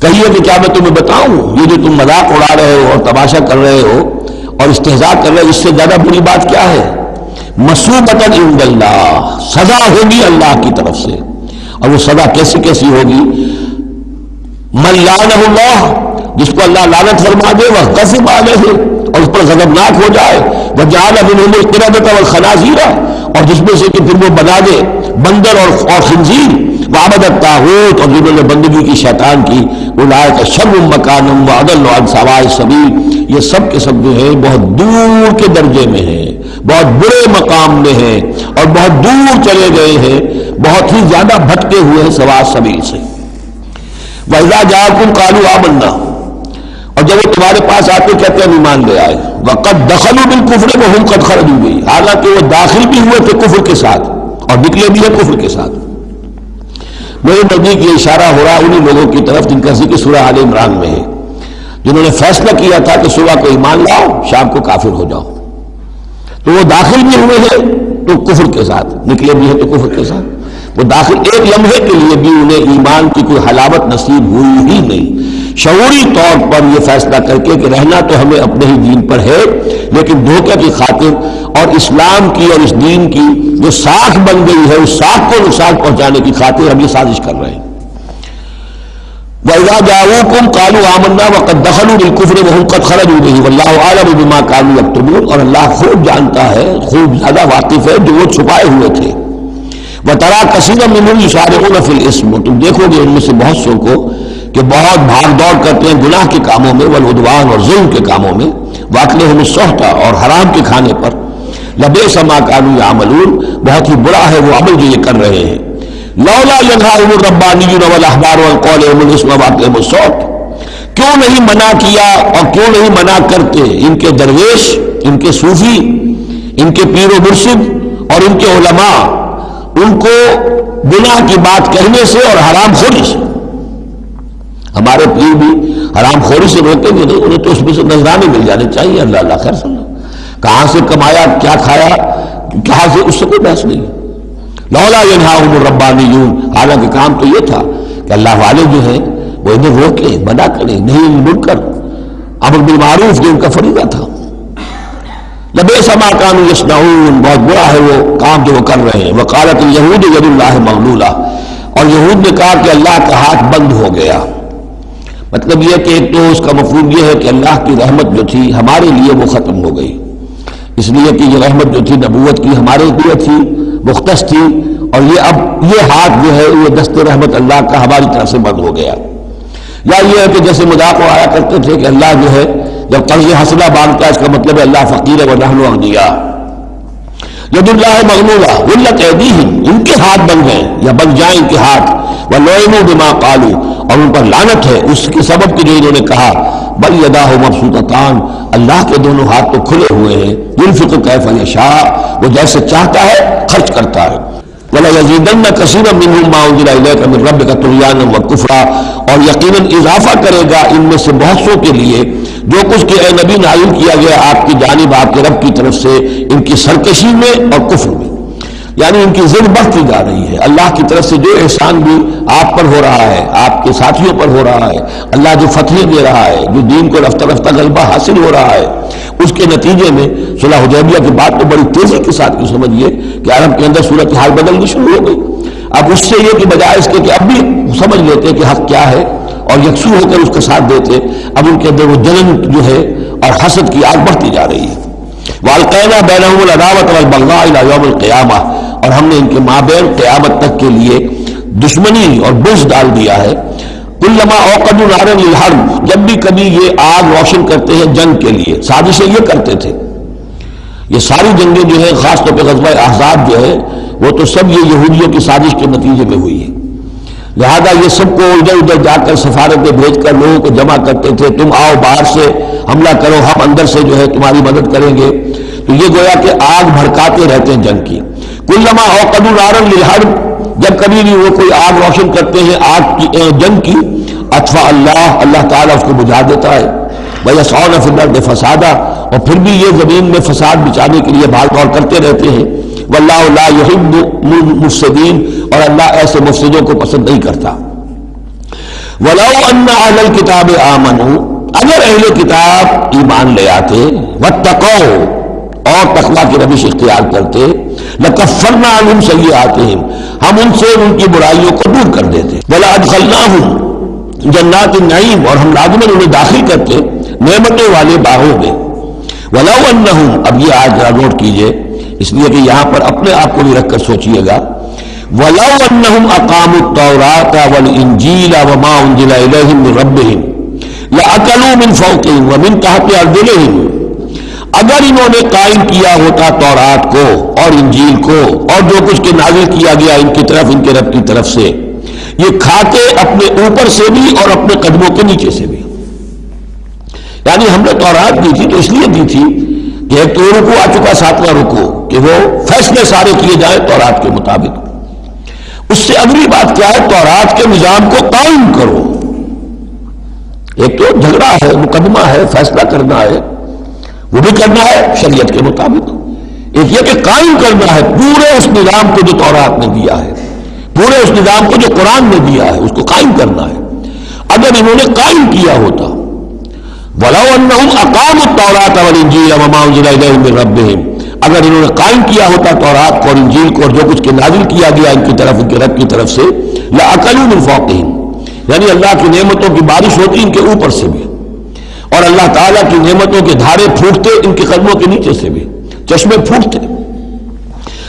کہیے کہ کیا میں تمہیں بتاؤں، یہ جو تم مذاق اڑا رہے ہو اور تماشا کر رہے ہو اور استہزاء کر رہے ہو، اس سے زیادہ بری بات کیا ہے، مصوبۃ عند اللہ، سزا ہوگی اللہ کی طرف سے، اور وہ سزا کیسی کیسی ہوگی، من لعنہ اللہ، جس کو اللہ لعنت فرما دے، وہ غضب علیہ، اور اس پر غضبناک ہو جائے، وجعل منہم القردۃ والخنازیر، اور جس میں سے کہ پھر وہ بنا دے بندر اور خنزیر، وعبد الطاغوت، اور جنہوں نے بندگی کی شیطان کی، اولئک شر مکانا واضل عن سواء السبیل، یہ سب کے سب جو ہے بہت دور کے درجے میں ہیں، بہت برے مقام میں ہیں، اور بہت دور چلے گئے ہیں، بہت ہی زیادہ بھٹکے ہوئے ہیں سواء السبیل سے۔ وَإِذَا جَاءَكُمْ قَالُوا آمَنَّا، اور جب وہ تمہارے پاس آتے کہتے ہیں ایمان لے آئے، وَقَدْ دَخَلُوا بِالْكُفْرِ وَهُمْ قَدْ خَرَجُوا بِهِ، حالانکہ وہ داخل بھی ہوئے تھے کفر کے ساتھ اور نکلے بھی ہیں کفر کے ساتھ۔ میرے نزدیک یہ اشارہ ہو رہا انہی لوگوں کی طرف جن کا ذکر سورہ آل عمران میں ہے، جنہوں نے فیصلہ کیا تھا کہ صبح کو ایمان لاؤ، شام کو کافر ہو جاؤ، تو وہ داخل بھی ہوئے ہیں تو کفر کے ساتھ، نکلے بھی ہیں تو کفر کے ساتھ۔ وہ داخل ایک لمحے کے لیے بھی انہیں ایمان کی کوئی حلاوت نصیب ہوئی ہی نہیں، شعوری طور پر یہ فیصلہ کر کے کہ رہنا تو ہمیں اپنے ہی دین پر ہے، لیکن دھوکے کی خاطر اور اسلام کی اور اس دین کی جو ساکھ بن گئی ہے اس ساکھ کو نقصان پہنچانے کی خاطر ہم یہ سازش کر رہے ہیں۔ وَإِذَا جَاءُوكُمْ قَالُوا آمَنَّا وَقَدْ دَخَلُوا بِالْكُفْرِ وَهُمْ قَدْ خَرَجُوا بِهِ وَاللَّهُ أَعْلَمُ بِمَا كَانُوا يَكْتُمُونَ، اور اللہ خوب جانتا ہے، خوب زیادہ واقف ہے جو وہ چھپائے ہوئے تھے۔ وَتَرَىٰ كَثِيرًا مِّنْهُمْ يُسَارِعُونَ فِي الْإِثْمِ، تم دیکھو گے ان میں سے بہت سو کو کہ بہت بھاگ دوڑ کرتے ہیں گناہ کے کاموں میں، والعدوان، اور ظلم کے کاموں میں، وَأَكْلِهِمُ السُّحْتَ، اور حرام کے کھانے پر، لَبِئْسَ مَا كَانُوا يَعْمَلُونَ، بہت ہی برا ہے وہ عمل جو یہ کر رہے ہیں۔ لولا ينهاهم الربانيون والاحبار والقول يوم الاسم واقعهم الصوت، کیوں نہیں منع کیا اور کیوں نہیں منع کرتے ان کے درویش، ان کے صوفی، ان کے پیر و مرشد اور ان کے علماء ان کو گناہ کی بات کہنے سے اور حرام خوری سے۔ ہمارے پیر بھی حرام خوری سے روکیں گے تو انہیں تو اس میں سے نذرانے مل جانے چاہیے، اللہ اللہ خیر سن، کہاں سے کمایا، کیا کھایا، کہاں سے، اس سے کوئی بحث نہیں۔ لولا ینہاہم الربانیون، حالانکہ کام تو یہ تھا کہ اللہ والے جو ہیں وہ انہیں روکیں، منع کریں، نہیں منکر، امر بالمعروف جو ان کا فریضہ تھا۔ لبئس ما کانوا یصنعون، بہت برا ہے وہ کام جو وہ کر رہے ہیں۔ وقالت الیہود ید اللہ مغلولہ، اور یہود نے کہا کہ اللہ کا ہاتھ بند ہو گیا۔ مطلب یہ کہ ایک تو اس کا مفہوم یہ ہے کہ اللہ کی رحمت جو تھی ہمارے لیے وہ ختم ہو گئی، اس لیے کہ یہ رحمت جو تھی نبوت کی ہمارے لیے تھی، مختص تھی، اور یہ اب یہ ہاتھ جو ہے یہ دست رحمت اللہ کا ہماری طرف سے بند ہو گیا۔ یا یہ ہے کہ جیسے مذاق اڑایا کرتے تھے کہ اللہ جو ہے جب قرض حسنہ باندھتا ہے اس کا مطلب ہے اللہ فقیر ہے ونحن اغنیاء۔ ید اللہ مغلولہ غلت ایدیہم، ان کے ہاتھ بن گئے یا بن جائیں ان کے ہاتھ، ولعنوا بما قالوا، اور ان پر لعنت ہے اس کے سبب کہ جو انہوں نے کہا، بل یداہ مبسوطتان، اللہ کے دونوں ہاتھ تو کھلے ہوئے ہیں، ينفق کیف یشاء، وہ جیسے چاہتا ہے خرچ کرتا ہے۔ وَلَيَزِيدَنَّ كَثِيرًا مِّنْهُم مَّا أُنزِلَ إِلَيْكَ مِن رَّبِّكَ طُغْيَانًا وَكُفْرًا، اور یقیناً اضافہ کرے گا ان میں سے بہت سو کے لیے جو کچھ کہ اے نبی نازل کیا گیا آپ کی جانب آپ کے رب کی طرف سے، ان کی سرکشی میں اور کفر میں، یعنی ان کی ضد بڑھتی جا رہی ہے۔ اللہ کی طرف سے جو احسان بھی آپ پر ہو رہا ہے، آپ کے ساتھیوں پر ہو رہا ہے، اللہ جو فتحیں دے رہا ہے، جو دین کو رفتہ رفتہ غلبہ حاصل ہو رہا ہے، اس کے نتیجے میں صلح حدیبیہ کی بات تو بڑی تیزی کے ساتھ کیوں سمجھیے کہ عرب کے اندر صورتحال بدلنی شروع ہو گئی۔ اب اس سے یہ کہ بجائے اس کے کہ اب بھی سمجھ لیتے کہ حق کیا ہے اور یکسو ہو کر اس کا ساتھ دیتے، اب ان کے اندر وہ جلن جو ہے اور حسد کی آگ بڑھتی جا رہی ہے۔ وَأَلْقَيْنَا بَيْنَهُمُ الْعَدَاوَةَ وَالْبَغْضَاءَ إِلَىٰ يَوْمِ الْقِيَامَةِ، اور ہم نے ان کے مابین قیامت تک کے لیے دشمنی اور بغض ڈال دیا ہے۔ کلما اوقدوا نارا للحرب، جب بھی کبھی یہ آگ روشن کرتے ہیں جنگ کے لیے، سازشیں یہ کرتے تھے۔ یہ ساری جنگیں جو ہے خاص طور پہ غزوہ احزاب جو ہے وہ تو سب یہ یہودیوں کی سازش کے نتیجے میں ہوئی ہے. لہذا یہ سب کو ادھر ادھر جا کر سفارتیں بھیج کر لوگوں کو جمع کرتے تھے، تم آؤ باہر سے حملہ کرو، ہم اندر سے جو ہے تمہاری مدد کریں گے. تو یہ گویا کہ آگ بھڑکاتے رہتے ہیں جنگ کی. کلما اوقدوا نارا للحرب، جب کبھی بھی وہ کوئی آگ روشن کرتے ہیں آگ کی جنگ کی، اطفأ اللہ تعالیٰ اس کو بجھا دیتا ہے. وَيَسْعَوْنَ فِي الْأَرْضِ فَسَادًا، اور پھر بھی یہ زمین میں فساد بچانے کے لیے بھاگ دوڑ کرتے رہتے ہیں. وَاللَّهُ لَا يُحِبُّ الْمُفْسِدِينَ، اور اللہ ایسے مفسدوں کو پسند نہیں کرتا. وَلَوْ أَنَّ أَهْلَ الْكِتَابِ آمَنُوا، اگر اہل کتاب ایمان لے آتے، وَاتَّقَوْا، اور تقویٰ کی روش اختیار کرتے، لَكَفَّرْنَا عَنْهُمْ سَيِّئَاتِهِمْ، ہم ان سے ان کی برائیوں کو دور کر دیتے. وَلَأَدْخَلْنَاهُمْ جنات النعیم، اور ہم لازماً انہیں داخل کرتے نعمتوں والے باغوں میں. وَلَوْ أَنَّهُمْ، اب یہ آج نوٹ کیجئے اس لیے کہ یہاں پر اپنے آپ کو بھی رکھ کر سوچئے گا. وَلَوْ أَنَّهُمْ أَقَامُوا التَّوْرَاةَ وَالْإِنْجِيلَ وَمَا أُنزِلَ إِلَيْهِمْ مِنْ رَبِّهِمْ لَأَكَلُوا مِنْ فَوْقِهِمْ وَمِنْ تَحْتِ أَرْجُلِهِمْ، اگر انہوں نے قائم کیا ہوتا تورات کو اور انجیل کو اور جو کچھ کے نازل کیا گیا ان کی طرف، ان کے رب کی طرف سے، یہ کھاتے اپنے اوپر سے بھی اور اپنے قدموں کے نیچے سے بھی. یعنی ہم نے تورات دی تھی تو اس لیے دی تھی کہ ایک تو رکوع آ چکا 7واں رکوع کہ وہ فیصلے سارے کیے جائیں تورات کے مطابق. اس سے اگلی بات کیا ہے؟ تورات کے نظام کو قائم کرو. ایک تو جھگڑا ہے، مقدمہ ہے، فیصلہ کرنا ہے، وہ بھی کرنا ہے شریعت کے مطابق. ایک یہ کہ قائم کرنا ہے پورے اس نظام کو جو تورات نے دیا ہے، پورے اس نظام کو جو قرآن نے دیا ہے، اس کو قائم کرنا ہے. اگر انہوں نے قائم کیا ہوتا، وَلَوْ أَنَّهُمْ أَقَامُوا التَّوْرَاةَ وَالْإِنْجِيلَ وَمَا أُنزِلَ إِلَيْهِمْ مِنْ رَبِّهِمْ، اگر انہوں نے قائم کیا ہوتا تورات کو اور انجیل کو اور جو کچھ کے نازل کیا گیا ان کی طرف، ان کے رب کی طرف سے، لَأَكَلُوا مِنْ فَوْقِهِمْ، یعنی اللہ کی نعمتوں کی بارش ہوتی ان کے اوپر سے بھی، اور اللہ تعالیٰ کی نعمتوں کے دھارے پھوٹتے ان کے قدموں کے نیچے سے بھی، چشمے پھوٹتے.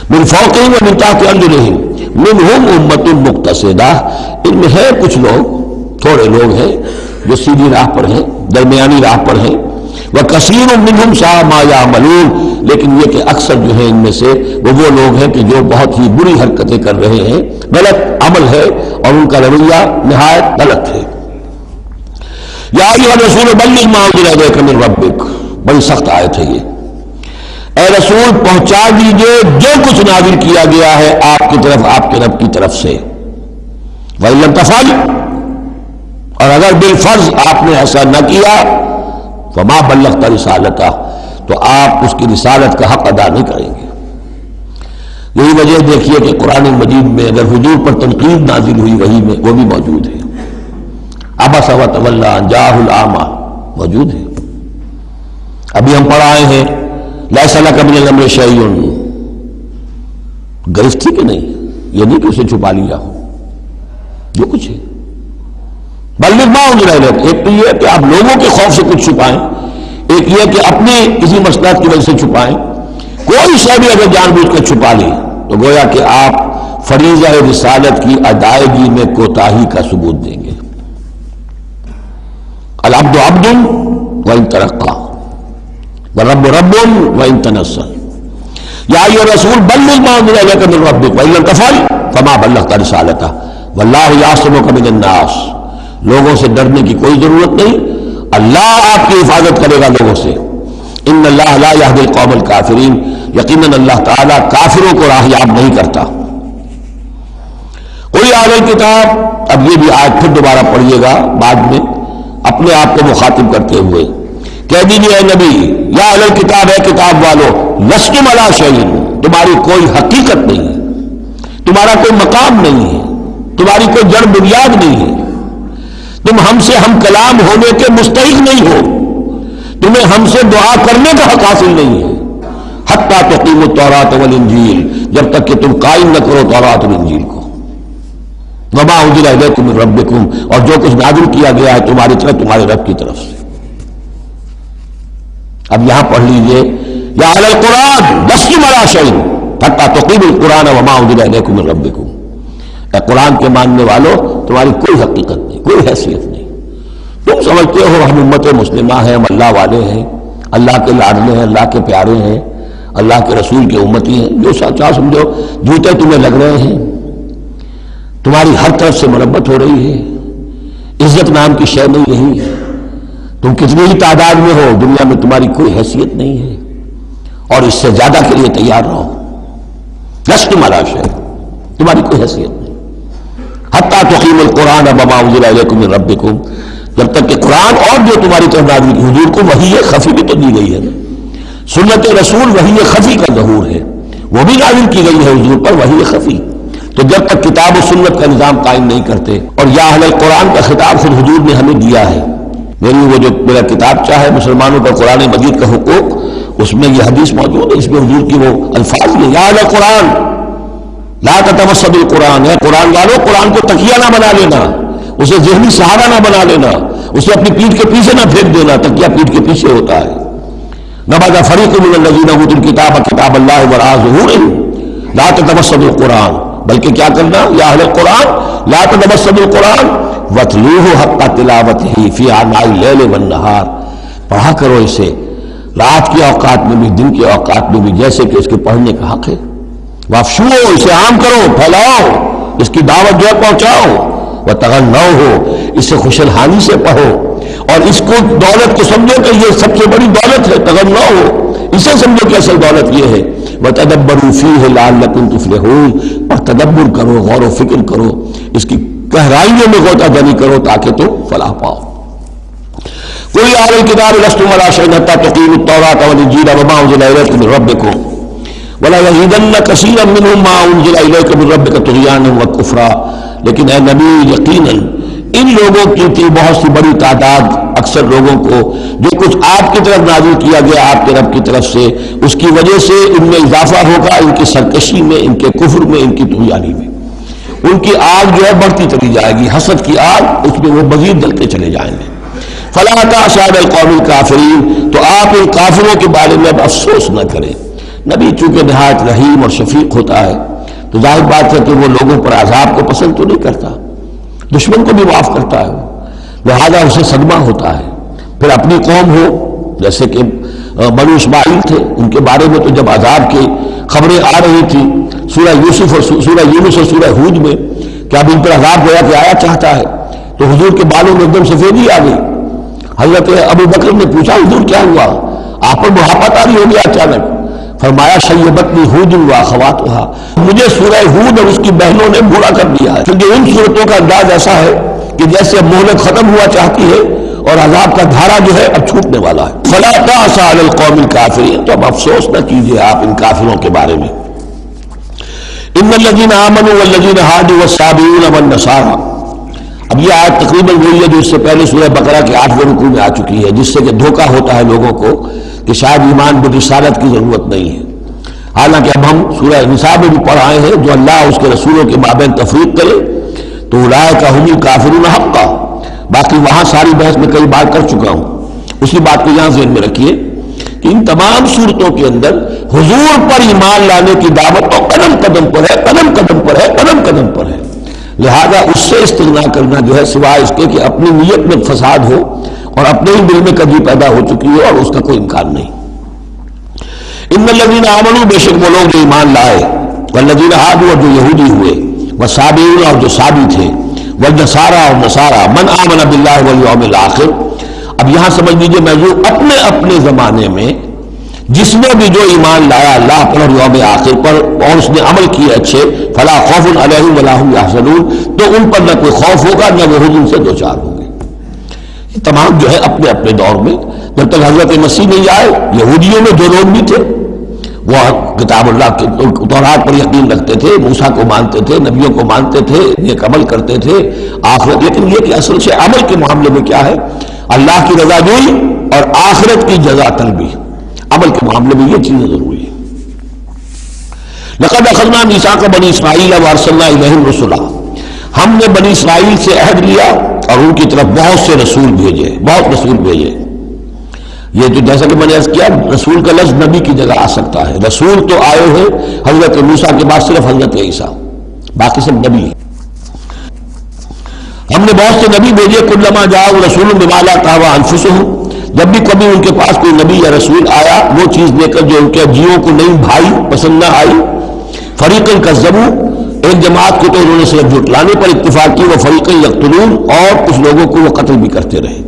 مِنْ فَوْقِهِمْ وَمِنْ تَحْتِ أَرْجُلِهِمْ مِنْهُمْ أُمَّةٌ مُقْتَصِدَةٌ، ان میں ہے کچھ لوگ، تھوڑے لوگ ہیں جو سیدھی راہ پر ہیں، درمیانی راہ پر ہیں. وَكَثِيرٌ مِّنْهُمْ سَاءَ مَا يَعْمَلُونَ، لیکن یہ کہ اکثر جو ہیں ان میں سے وہ لوگ ہیں کہ جو بہت ہی بری حرکتیں کر رہے ہیں، غلط عمل ہے اور ان کا رویہ نہایت غلط ہے. یا ایھا الرسول بلغ ما انزل الیک من ربک، بڑی سخت آیت ہے یہ. اے رسول پہنچا دیجئے جو کچھ نازل کیا گیا ہے آپ کی طرف، آپ کے رب کی طرف سے. وَإِن لَّمْ تَفْعَلْ، اور اگر بالفرض آپ نے ایسا نہ کیا، فما بلغت رسالتہ، تو آپ اس کی رسالت کا حق ادا نہیں کریں گے. یہی وجہ دیکھیے کہ قرآن مجید میں اگر حضور پر تنقید نازل ہوئی وحی میں، وہ بھی موجود ہے. عبس وتولی ان جاءہ الاعمی موجود ہے. ابھی ہم پڑھ آئے ہیں لیس لک من الامر شیء، گرفت تھی کہ نہیں؟ یہ نہیں کہ اسے چھپا لیا ہو، جو کچھ ہے. بلغ ما انزل الیک، ایک تو یہ کہ آپ لوگوں کے خوف سے کچھ چھپائیں، ایک یہ کہ اپنے کسی مصلحت کی وجہ سے چھپائیں. کوئی شے بھی اگر جان بوجھ کر چھپا لی تو گویا کہ آپ فریضہ رسالت کی ادائیگی میں کوتاہی کا ثبوت دیں گے. العبد عبد وان ترقى والرب رب وان تنزل. یا ایھا الرسول بلغ ما انزل الیک من ربک وان لم تفعل فما بلغت رسالتہ واللہ یعصمک من الناس. لوگوں سے ڈرنے کی کوئی ضرورت نہیں، اللہ آپ کی حفاظت کرے گا لوگوں سے. ان اللہ لا یہدی القوم الکافرین، یقیناً اللہ تعالیٰ کافروں کو راہیاب نہیں کرتا. قل یا اہل الکتاب، اب یہ بھی آیت پھر دوبارہ پڑھیے گا بعد میں اپنے آپ کو مخاطب کرتے ہوئے. کہہ دیجیے اے نبی، یا اہل الکتاب، اے کتاب والو، لستم علی شیء، تمہاری کوئی حقیقت نہیں ہے، تمہارا کوئی مقام نہیں ہے، تمہاری کوئی جڑ بنیاد نہیں ہے، تم ہم سے ہم کلام ہونے کے مستحق نہیں ہو، تمہیں ہم سے دعا کرنے کا حق حاصل نہیں ہے. حتی تقیموا التوراۃ والانجیل، جب تک کہ تم قائم نہ کرو تورات اور انجیل کو. وما انزل الیکم من ربکم، اور جو کچھ نازل کیا گیا ہے تمہاری طرف، تمہارے رب کی طرف سے. اب یہاں پڑھ لیجئے یا اہل القرآن لستم علی شیء حتی تقیموا القرآن وما انزل الیکم من ربکم. اے قرآن کے ماننے والو، تمہاری کوئی حقیقت نہیں، کوئی حیثیت نہیں. تم سمجھتے ہو ہم امت مسلمہ ہیں، ہم اللہ والے ہیں، اللہ کے لاڈلے ہیں، اللہ کے پیارے ہیں، اللہ کے رسول کے امتی ہیں، جو چاہ سمجھو، جوتے تمہیں لگ رہے ہیں، تمہاری ہر طرف سے مربت ہو رہی ہے، عزت نام کی شے نہیں رہی ہے، تم کتنی ہی تعداد میں ہو، دنیا میں تمہاری کوئی حیثیت نہیں ہے، اور اس سے زیادہ کے لیے تیار رہو، لست علی شیء، تمہاری کوئی حیثیت نہیں، حتی تقیموا القرآن بما انزل الیکم من ربکم، جب تک کہ قرآن اور جو تمہاری طرف نازل کی، حضور کو وحی خفی بھی تو دی گئی ہے نا، سنت رسول وحی خفی کا ظہور ہے، وہ بھی نازل کی گئی ہے حضور پر وحی خفی، تو جب تک کتاب و سنت کا نظام قائم نہیں کرتے، اور یا اہل قرآن کا خطاب خود حضور نے ہمیں دیا ہے، وہ جو میرا کتاب چاہے مسلمانوں کا قرآن مجید کا حقوق، اس میں یہ حدیث موجود ہے، اس میں حضور کی وہ الفاظ ہیں، یا اہل قرآن لا تتوسدوا القرآن، ہے قرآن والوں، قرآن کو تکیہ نہ بنا لینا، اسے ذہنی سہارا نہ بنا لینا، اسے اپنی پیٹھ کے پیچھے نہ پھینک دینا، تکیہ پیٹھ کے پیچھے ہوتا ہے، نبذ فریق من الذین اوتوا الکتاب کتاب اللہ وراء ظہورہم لا تتوسدوا القرآن، بلکہ کیا کرنا، یا اہل قرآن لا تتوسدوا القرآن واتلوہ حق تلاوتہ فی آناء اللیل والنہار، پڑھا کرو اسے رات کے اوقات میں بھی دن کے اوقات میں بھی جیسے کہ اس کے پڑھنے کا حق ہے، وافشوا، اسے عام کرو، پھیلاؤ، اس کی دعوت جو ہے پہنچاؤ، وتغنوہ، اسے خوش الحانی سے پڑھو، اور اس کو دولت کو سمجھو کہ یہ سب سے بڑی دولت ہے، تغنوہ، اسے سمجھو کہ اصل دولت یہ ہے، وتدبروا فیہ لعلکم تفلحون، اور تدبر کرو، غور و فکر کرو، اس کی گہرائیوں میں غوطہ زنی کرو تاکہ تم فلاح پاؤ۔ قل یا اہل الکتاب لستم علی شیء حتی تقیموا التوراۃ والانجیل وما انزل الیکم من ربکم وَلَيَزِيدَنَّ كَثِيرًا مِّنْهُم مَّا أُنزِلَ إِلَيْكَ مِن رَّبِّكَ طُغْيَانًا وَكُفْرًا، لیکن اے نبی یقیناً ان لوگوں کی تھی بہت سی بڑی تعداد، اکثر لوگوں کو جو کچھ آپ کی طرف نازل کیا گیا آپ کے رب کی طرف سے، اس کی وجہ سے ان میں اضافہ ہوگا، ان کی سرکشی میں، ان کے کفر میں، ان کی طغیانی میں، ان کی آگ جو ہے بڑھتی چلی جائے گی، حسد کی آگ، اس میں وہ مزید جلتے چلے جائیں گے۔ فَلَا تَأْسَ عَلَى الْقَوْمِ الْكَافِرِينَ، تو آپ ان کافروں کے بارے میں اب افسوس نہ کریں، نبی چونکہ نہایت رحیم اور شفیق ہوتا ہے تو ظاہر بات ہے کہ وہ لوگوں پر عذاب کو پسند تو نہیں کرتا، دشمن کو بھی معاف کرتا ہے، لہذا اسے صدمہ ہوتا ہے۔ پھر اپنی قوم ہو، جیسے کہ بنو اسماعیل تھے، ان کے بارے میں تو جب عذاب کی خبریں آ رہی تھی سورہ یوسف اور سورہ یونس اور سورہ ہود میں کہ اب ان پر عذاب گویا کہ آیا چاہتا ہے، تو حضور کے بالوں میں ایک دم سفیدی آ گئی۔ حضرت ابو بکر نے پوچھا حضور کیا ہوا، آپ پر بڑھاپا طاری ہو گیا اچانک؟ فرمایا شیبتنی ہود واخواتھا، مجھے سورہ ہود اور اس کی بہنوں نے بوڑھا کر دیا ہے، کیونکہ ان صورتوں کا انداز ایسا ہے کہ جیسے اب مہلت ختم ہوا چاہتی ہے اور عذاب کا دھارا جو ہے اب چھوٹنے والا ہے۔ فلا تأس علی القوم الکافرین، تو اب افسوس نہ کیجیے آپ ان کافروں کے بارے میں۔ ان الذین آمنوا والذین ہادوا والصابئون والنصارى، اب یہ آیت تقریباً وہی ہے جو اس سے پہلے سورہ بقرہ کے 8ویں رکوع میں آ چکی ہے، جس سے کہ دھوکہ ہوتا ہے لوگوں کو کہ شاید ایمان برسالت کی ضرورت نہیں ہے، حالانکہ اب ہم سورہ نساء میں بھی پڑھ آئے ہیں جو اللہ اس کے رسولوں کے مابین تفریق کرے تو اولئک ھم الکافرون حقا، باقی وہاں ساری بحث میں کئی بار کر چکا ہوں، اسی بات کو یہاں ذہن میں رکھیے کہ ان تمام صورتوں کے اندر حضور پر ایمان لانے کی دعوت تو قدم قدم پر ہے، قدم قدم پر ہے، قدم قدم پر ہے، لہذا اس سے استغنا کرنا جو ہے سوائے اس کے کہ اپنی نیت میں فساد ہو اور اپنے ہی دل میں کجی پیدا ہو چکی ہو، اور اس کا کوئی امکان نہیں۔ ان الذین آمنوا، بے شک وہ لوگ جو ایمان لائے، والذین ہادوا، اور جو یہودی ہوئے، والصابئون، اور جو صابی تھے، والنصارى، اور نصارى، من آمن باللہ والیوم الآخر، اب یہاں سمجھ لیجیے موضوع اپنے اپنے زمانے میں جس نے بھی جو ایمان لایا اللہ پر اور یوم آخر پر اور اس نے عمل کیے اچھے، فلا خوف علیہم ولا هم یحزنون، تو ان پر نہ کوئی خوف ہوگا نہ وہ حزن سے دوچار ہوں گے۔ یہ تمام جو ہے اپنے اپنے دور میں، جب تک حضرت مسیح نہیں آئے یہودیوں میں جو لوگ بھی تھے وہ کتاب اللہ کے تورات پر یقین رکھتے تھے، موسیٰ کو مانتے تھے، نبیوں کو مانتے تھے، نیک عمل کرتے تھے آخرت، لیکن یہ کہ اصل سے عمل کے معاملے میں کیا ہے، اللہ کی رضا جوئی اور آخرت کی جزا طلبی، عمل کے معاملے میں یہ چیزیں ضروری ہیں۔ لقد اخذنا میثاق بنی اسرائیل وارسلنا الیہم رسلا، ہم نے بنی اسرائیل سے عہد لیا اور ان کی طرف بہت سے رسول بھیجے، بہت رسول بھیجے۔ یہ تو جیسا کہ میں نے عرض کیا رسول کا لفظ نبی کی جگہ آ سکتا ہے، رسول تو آئے ہیں حضرت موسیٰ کے بعد صرف حضرت عیسیٰ، باقی سب نبی ہیں۔ ہم نے بہت سے نبی بھیجے، کلما جاء رسول بما لا تهوى انفسهم، جب بھی کبھی ان کے پاس کوئی نبی یا رسول آیا وہ چیز لے کر جو ان کے جیوں کو نہیں بھائی، پسند نہ آئی، فریقاً کذبوا، ایک جماعت کو تو انہوں نے صرف جھٹلانے پر اتفاق کی، وہ فریقاً یقتلون، اور کچھ لوگوں کو وہ قتل بھی کرتے رہے،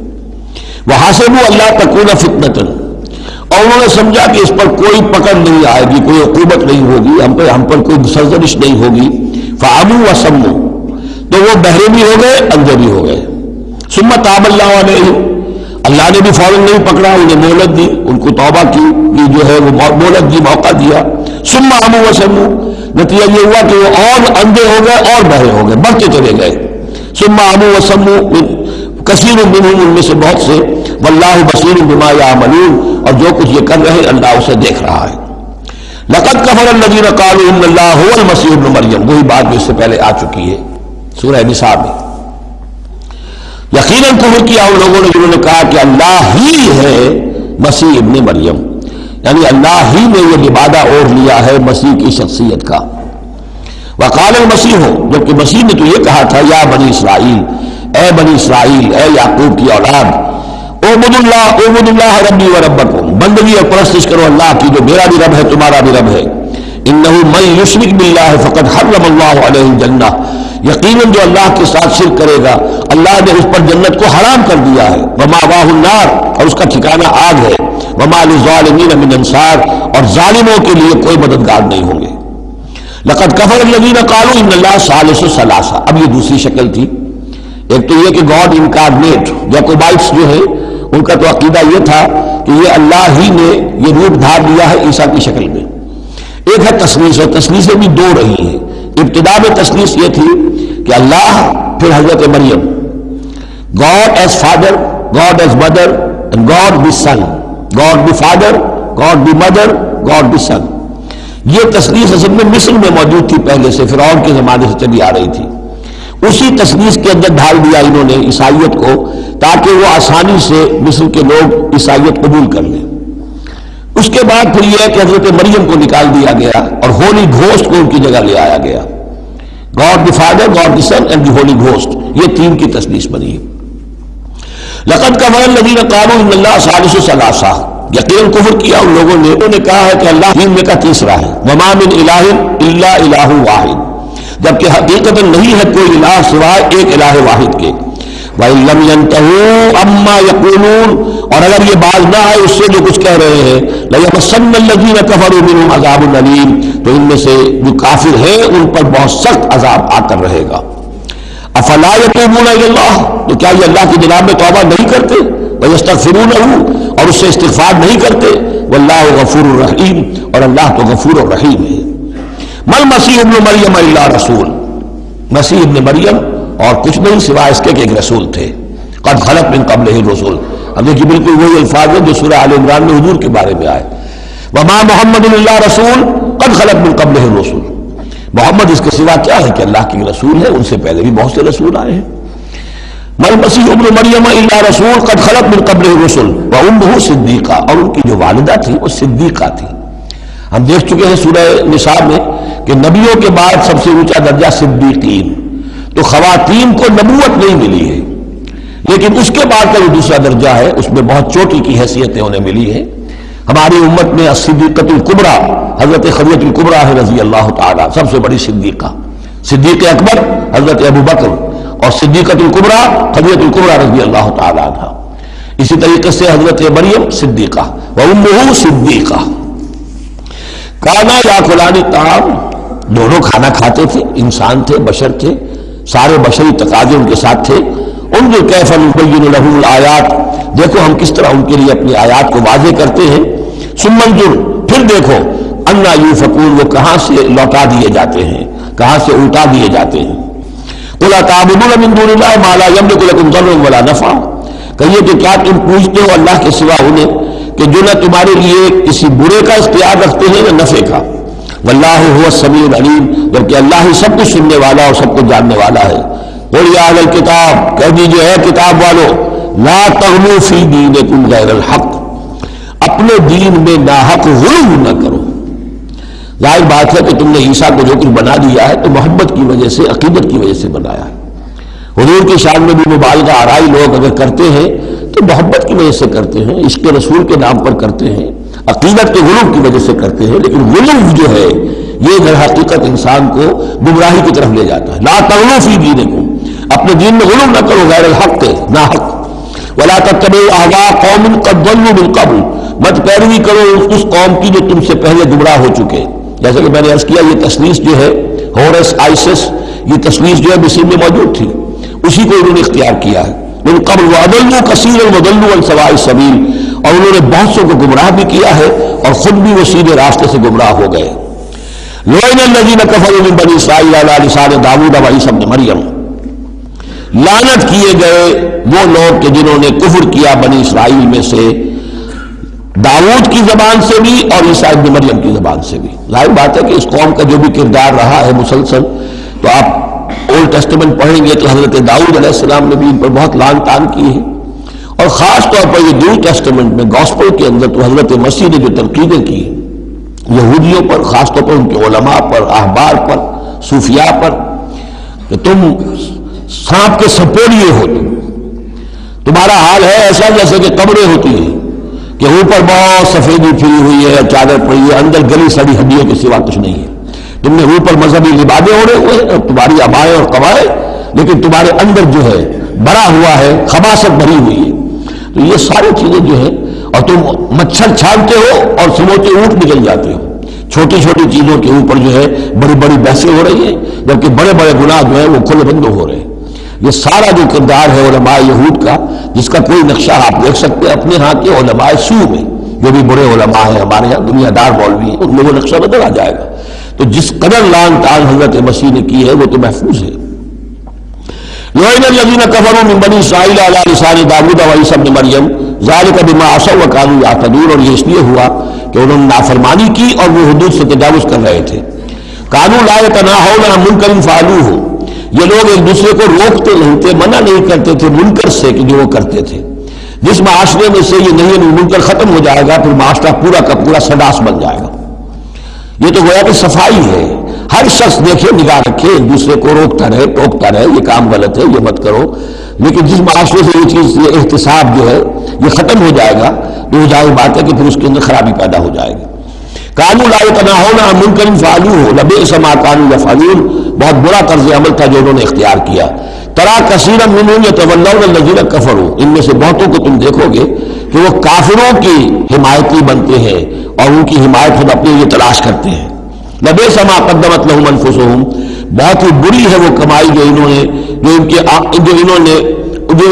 وحسبوا اللہ تکون فتنۃ، اور انہوں نے سمجھا کہ اس پر کوئی پکڑ نہیں آئے گی، کوئی عقوبت نہیں ہوگی، ہم پر کوئی سرزنش نہیں ہوگی، فعموا وصموا، تو وہ بہرے بھی ہو گئے، اندھے بھی ہو گئے، ثم تاب اللہ علیہم، اللہ نے بھی فوراً نہیں پکڑا، انہیں مہلت دی، ان کو توبہ کی جو ہے وہ مہلت دی، موقع دیا، ثم عموا وصموا، نتیجہ یہ ہوا کہ وہ اور اندھے ہو گئے اور بہرے ہو گئے، بڑھتے چلے گئے، ثم عموا وصموا کثیر منہم، ان میں سے بہت سے، واللہ بصیر بما یعملون، اور جو کچھ یہ کر رہے اللہ اسے دیکھ رہا ہے۔ لقد کفر الذین قالوا ان اللہ هو المسیح ابن مریم، وہی بات جو اس سے پہلے آ چکی ہے سورہ نساء میں، یقیناً کفر کیا ان لوگوں نے جنہوں نے کہا کہ اللہ ہی ہے مسیح ابن مریم، یعنی اللہ ہی نے یہ لبادہ اوڑھ لیا ہے مسیح کی شخصیت کا۔ وقال المسیح، جبکہ مسیح نے تو یہ کہا تھا یا بنی اسرائیل، اے بنی اسرائیل، اے یعقوب کی اولاد، اعبدوا اللہ ربی و ربکم، بندگی اور پرستش کرو اللہ کی جو میرا بھی رب ہے تمہارا بھی رب ہے، انہ من یشرک باللہ فقد حرم اللہ علیہ الجنہ، یقیناً جو اللہ کے ساتھ شرک کرے گا اللہ نے اس پر جنت کو حرام کر دیا ہے، ومأواہ النار، اور اس کا ٹھکانہ آگ ہے، وما للظالمین من انصار، اور ظالموں کے لیے کوئی مددگار نہیں ہوں گے۔ لقد کفر الذین قالوا ان اللہ ثالث ثلاثہ، اب یہ دوسری شکل تھی، ایک تو یہ کہ گاڈ انکارنیٹ، جیکوبائٹس جو ہے ان کا تو عقیدہ یہ تھا کہ یہ اللہ ہی نے یہ روپ دھار لیا ہے عیسیٰ کی شکل میں، ایک ہے تثلیث، اور تثلیثیں بھی دو رہی ہیں، ابتدا میں تثلیث یہ تھی کہ اللہ، پھر حضرت مریم، God is father, God is mother, and God the son, God the father, God the mother, God the son, یہ تثلیث اصل میں مصر میں موجود تھی پہلے سے، فرعون کے زمانے سے چلی آ رہی تھی، اسی تثلیث کے اندر ڈھال دیا انہوں نے عیسائیت کو تاکہ وہ آسانی سے مصر کے لوگ عیسائیت قبول کر لیں۔ اس کے بعد پھر یہ ہے کہ حضرت مریم کو نکال دیا گیا اور ہولی گھوسٹ کو ان کی جگہ لے آیا گیا، God the father, God the Son and the Holy Ghost, یہ تین کی تثلیث بنی ہے۔ لقد کفر الذین قالوا ان اللہ ثالث ثلاثہ، یقیناً کفر کیا ان لوگوں نے، انہوں نے کہا ہے کہ اللہ تین میں کا تیسرا ہے، وما من الہ الا الہ واحد، جبکہ حقیقتاً نہیں ہے کوئی الہ سوائے ایک الہ واحد کے، وَإِن لَّمْ يَنْتَهُوا عَمَّا يَقُولُونَ، اور اگر یہ باز نہ آئے اس سے جو کچھ کہہ رہے ہیں، لَيَمَسَّنَّ الَّذِينَ كَفَرُوا مِنْهُمْ عَذَابٌ أَلِيمٌ، تو ان میں سے جو کافر ہیں ان پر بہت سخت عذاب آ کر رہے گا۔ أَفَلَا يَتُوبُونَ إِلَى اللَّهِ، تو کیا یہ اللہ کی جناب میں توبہ نہیں کرتے، وَيَسْتَغْفِرُونَهُ، اور اس سے استغفار نہیں کرتے، وَاللَّهُ غَفُورٌ رَحِيمٌ، اور اللہ تو غفور و رحیم ہے۔ مَا الْمَسِيحُ ابْنُ مَرْيَمَ إِلَّا رَسُولٌ، مسیح ابن مریم اور کچھ نہیں سوائے اس کے کہ ایک رسول تھے، قد خلت من قبلہ الرسل، اب دیکھیے بالکل وہی الفاظ ہیں جو سورہ آل عمران میں حضور کے بارے میں آئے، وما محمد الا رسول قد خلت من قبلہ الرسل، محمد اس کے سوا کیا ہے کہ اللہ کے رسول ہے، ان سے پہلے بھی بہت سے رسول آئے ہیں۔ ما المسیح ابن مریم الا رسول قد خلت من قبلہ الرسل وامہ صدیقہ، اور ان کی جو والدہ تھی وہ صدیقہ تھی۔ ہم دیکھ چکے ہیں سورہ نساء میں کہ نبیوں کے بعد سب سے اونچا درجہ صدیقین، تو خواتین کو نبوت نہیں ملی ہے، لیکن اس کے بعد کا جو دوسرا درجہ ہے اس میں بہت چوٹی کی حیثیتیں انہیں ملی ہیں۔ ہماری امت میں الصدیقۃ الکبریٰ حضرت خدیجہ الکبریٰ ہے رضی اللہ تعالیٰ، سب سے بڑی صدیقہ، صدیق اکبر حضرت ابو بکر، اور صدیقۃ الکبریٰ خدیجہ الکبریٰ رضی اللہ تعالیٰ عنہا۔ اسی طریقے سے حضرت مریم صدیقہ وامہ صدیقہ۔ کانا یاکلان الطعام، دونوں کھانا کھاتے تھے، انسان تھے، بشر تھے، سارے بشری تقاضے ان کے ساتھ تھے۔ انظر کیف نبین لہم الآیات، دیکھو ہم کس طرح ان کے لیے اپنی آیات کو واضح کرتے ہیں۔ ثم انظر، پھر دیکھو، انا یوفکون، وہ کہاں سے لوٹا دیے جاتے ہیں، کہاں سے الٹا دیے جاتے ہیں۔ قل اتعبدون من دون اللہ ما لا یملک لکم ضرا ولا نفع، کہیے کہ کیا تم پوچھتے ہو اللہ کے سوا انہیں کہ جو نہ تمہارے لیے کسی برے کا اختیار رکھتے ہیں نہ نفع کا، واللہ هو السمیع العلیم، جبکہ اللہ ہی سب کچھ سننے والا اور سب کچھ جاننے والا ہے۔ قل یا اہل الکتاب، کہہ دیجئے اے کتاب والو، لا تغلوا فی دینکم غیر الحق، اپنے دین میں ناحق غلو نہ کرو۔ ظاہر بات ہے کہ تم نے عیسیٰ کو جو کچھ بنا دیا ہے تو محبت کی وجہ سے، عقیدت کی وجہ سے بنایا ہے۔ حضور کی شان میں بھی مبالغہ آرائی لوگ اگر کرتے ہیں تو محبت کی وجہ سے کرتے ہیں، عشق رسول کے نام پر کرتے ہیں، عقیدت کے غلو کی وجہ سے کرتے ہیں، لیکن غلو جو ہے یہ در حقیقت انسان کو گمراہی کی طرف لے جاتا ہے۔ لا تغلو فی دینکم، اپنے دین میں غلو نہ کرو غیر الحق کے، ناحق۔ ولا تتبعوا اهواء قوم قد ضلوا من قبل، مت پیروی کرو اس قوم کی جو تم سے پہلے گمراہ ہو چکے۔ جیسا کہ میں نے عرض کیا، یہ تثلیث جو ہے ہورس آئسس، یہ تثلیث جو ہے مصر میں موجود تھی، اسی کو انہوں نے اختیار کیا ہے۔ من قبل وَأَضَلُّوا كَثِيرًا وَضَلُّوا عَنْ سَوَاءِ السَّبِيلِ، اور انہوں نے بہت سو کو گمراہ بھی کیا ہے اور خود بھی وہ سیدھے راستے سے گمراہ ہو گئے۔ لُعِنَ الَّذِينَ كَفَرُوا مِن بَنِي إِسْرَائِيلَ عَلَىٰ لِسَانِ داؤد وعیسی ابن مریم، لعنت کیے گئے وہ لوگ کہ جنہوں نے کفر کیا بنی اسرائیل میں سے داؤد کی زبان سے بھی اور عیسیٰ ابن مریم کی زبان سے بھی۔ ظاہر بات ہے کہ اس قوم کا جو بھی کردار رہا ہے مسلسل، تو آپ اولڈ ٹیسٹمنٹ پڑھیں گے تو حضرت داؤد علیہ السلام نے بھی ان پر بہت لعن طعن کی ہے، اور خاص طور پر یہ نیو ٹیسٹمنٹ میں گاسپل کے اندر تو حضرت مسیح نے جو تنقیدیں کی یہودیوں پر، خاص طور پر ان کے علماء پر، احبار پر، صوفیاء پر، کہ تم سانپ کے سپولیے ہو، تمہارا حال ہے ایسا جیسے کہ قبریں ہوتی ہیں کہ اوپر بہت سفیدی پھری ہوئی ہے، چادر پڑی ہے، اندر گلی سڑی ہڈیوں کے سوا کچھ نہیں ہے۔ تم نے اوپر مذہبی لبادے اوڑے ہوئے ہیں اور تمہاری ابائیں اور قواعد، لیکن تمہارے اندر جو ہے بھرا ہوا ہے، خباثت بھری ہوئی ہے۔ تو یہ ساری چیزیں جو ہے، اور تم مچھر چھانتے ہو اور سموچے اونٹ نکل جاتے ہو، چھوٹی چھوٹی چیزوں کے اوپر جو ہے بڑی بڑی بحثیں ہو رہی ہیں، جبکہ بڑے بڑے گناہ جو ہیں وہ کھلے بند ہو رہے ہیں۔ یہ سارا جو کردار ہے علماء یہود کا، جس کا کوئی نقشہ آپ دیکھ سکتے ہیں اپنے ہاں کے علماء سو میں، جو بھی بڑے علماء ہیں ہمارے یہاں دنیا دار مولوی ہیں، ان میں وہ نقشہ نظر آ جائے گا۔ تو جس قدر لعن طعن حضرت مسیح نے کی ہے وہ تو محفوظ ہے۔ لعن الذین کفروا من بنی اسرائیل علی لسان داؤد وعیسی ابن مریم ذلک بما عصوا وکانوا یعتدون، اور یہ اس لیے ہوا کہ انہوں نے نافرمانی کی اور وہ حدود سے تجاوز کر رہے تھے۔ کانوا لا یتناہون عن منکر فعلوہ، یہ لوگ ایک دوسرے کو روکتے نہیں تھے، منع نہیں کرتے تھے منکر سے کہ جو وہ کرتے تھے۔ جس معاشرے میں سے یہ نہیں منکر ختم ہو جائے گا پھر معاشرہ پورا کا پورا سداس بن جائے گا۔ یہ تو گویا کہ صفائی ہے، ہر شخص دیکھے، نگاہ رکھے، ایک دوسرے کو روکتا رہے، ٹوکتا رہے، یہ کام غلط ہے، یہ مت کرو۔ لیکن جس معاشرے سے یہ چیز، یہ احتساب جو ہے یہ ختم ہو جائے گا تو ظاہر بات ہے کہ پھر اس کے اندر خرابی پیدا ہو جائے گی۔ کانوا لا یتناہون عن منکر فعلوہ لبئس ما کانوا یفعلون، بہت برا طرز عمل تھا جو انہوں نے اختیار کیا۔ ترا کثیرا منہم یتولون الذین کفروا، ان میں سے بہتوں کو تم دیکھو گے کہ وہ کافروں کی حمایتی بنتے ہیں اور ان کی حمایت خود اپنے لیے تلاش کرتے ہیں۔ لبئس ما قدمت لهم انفسهم، بہت ہی بری ہے وہ کمائی جو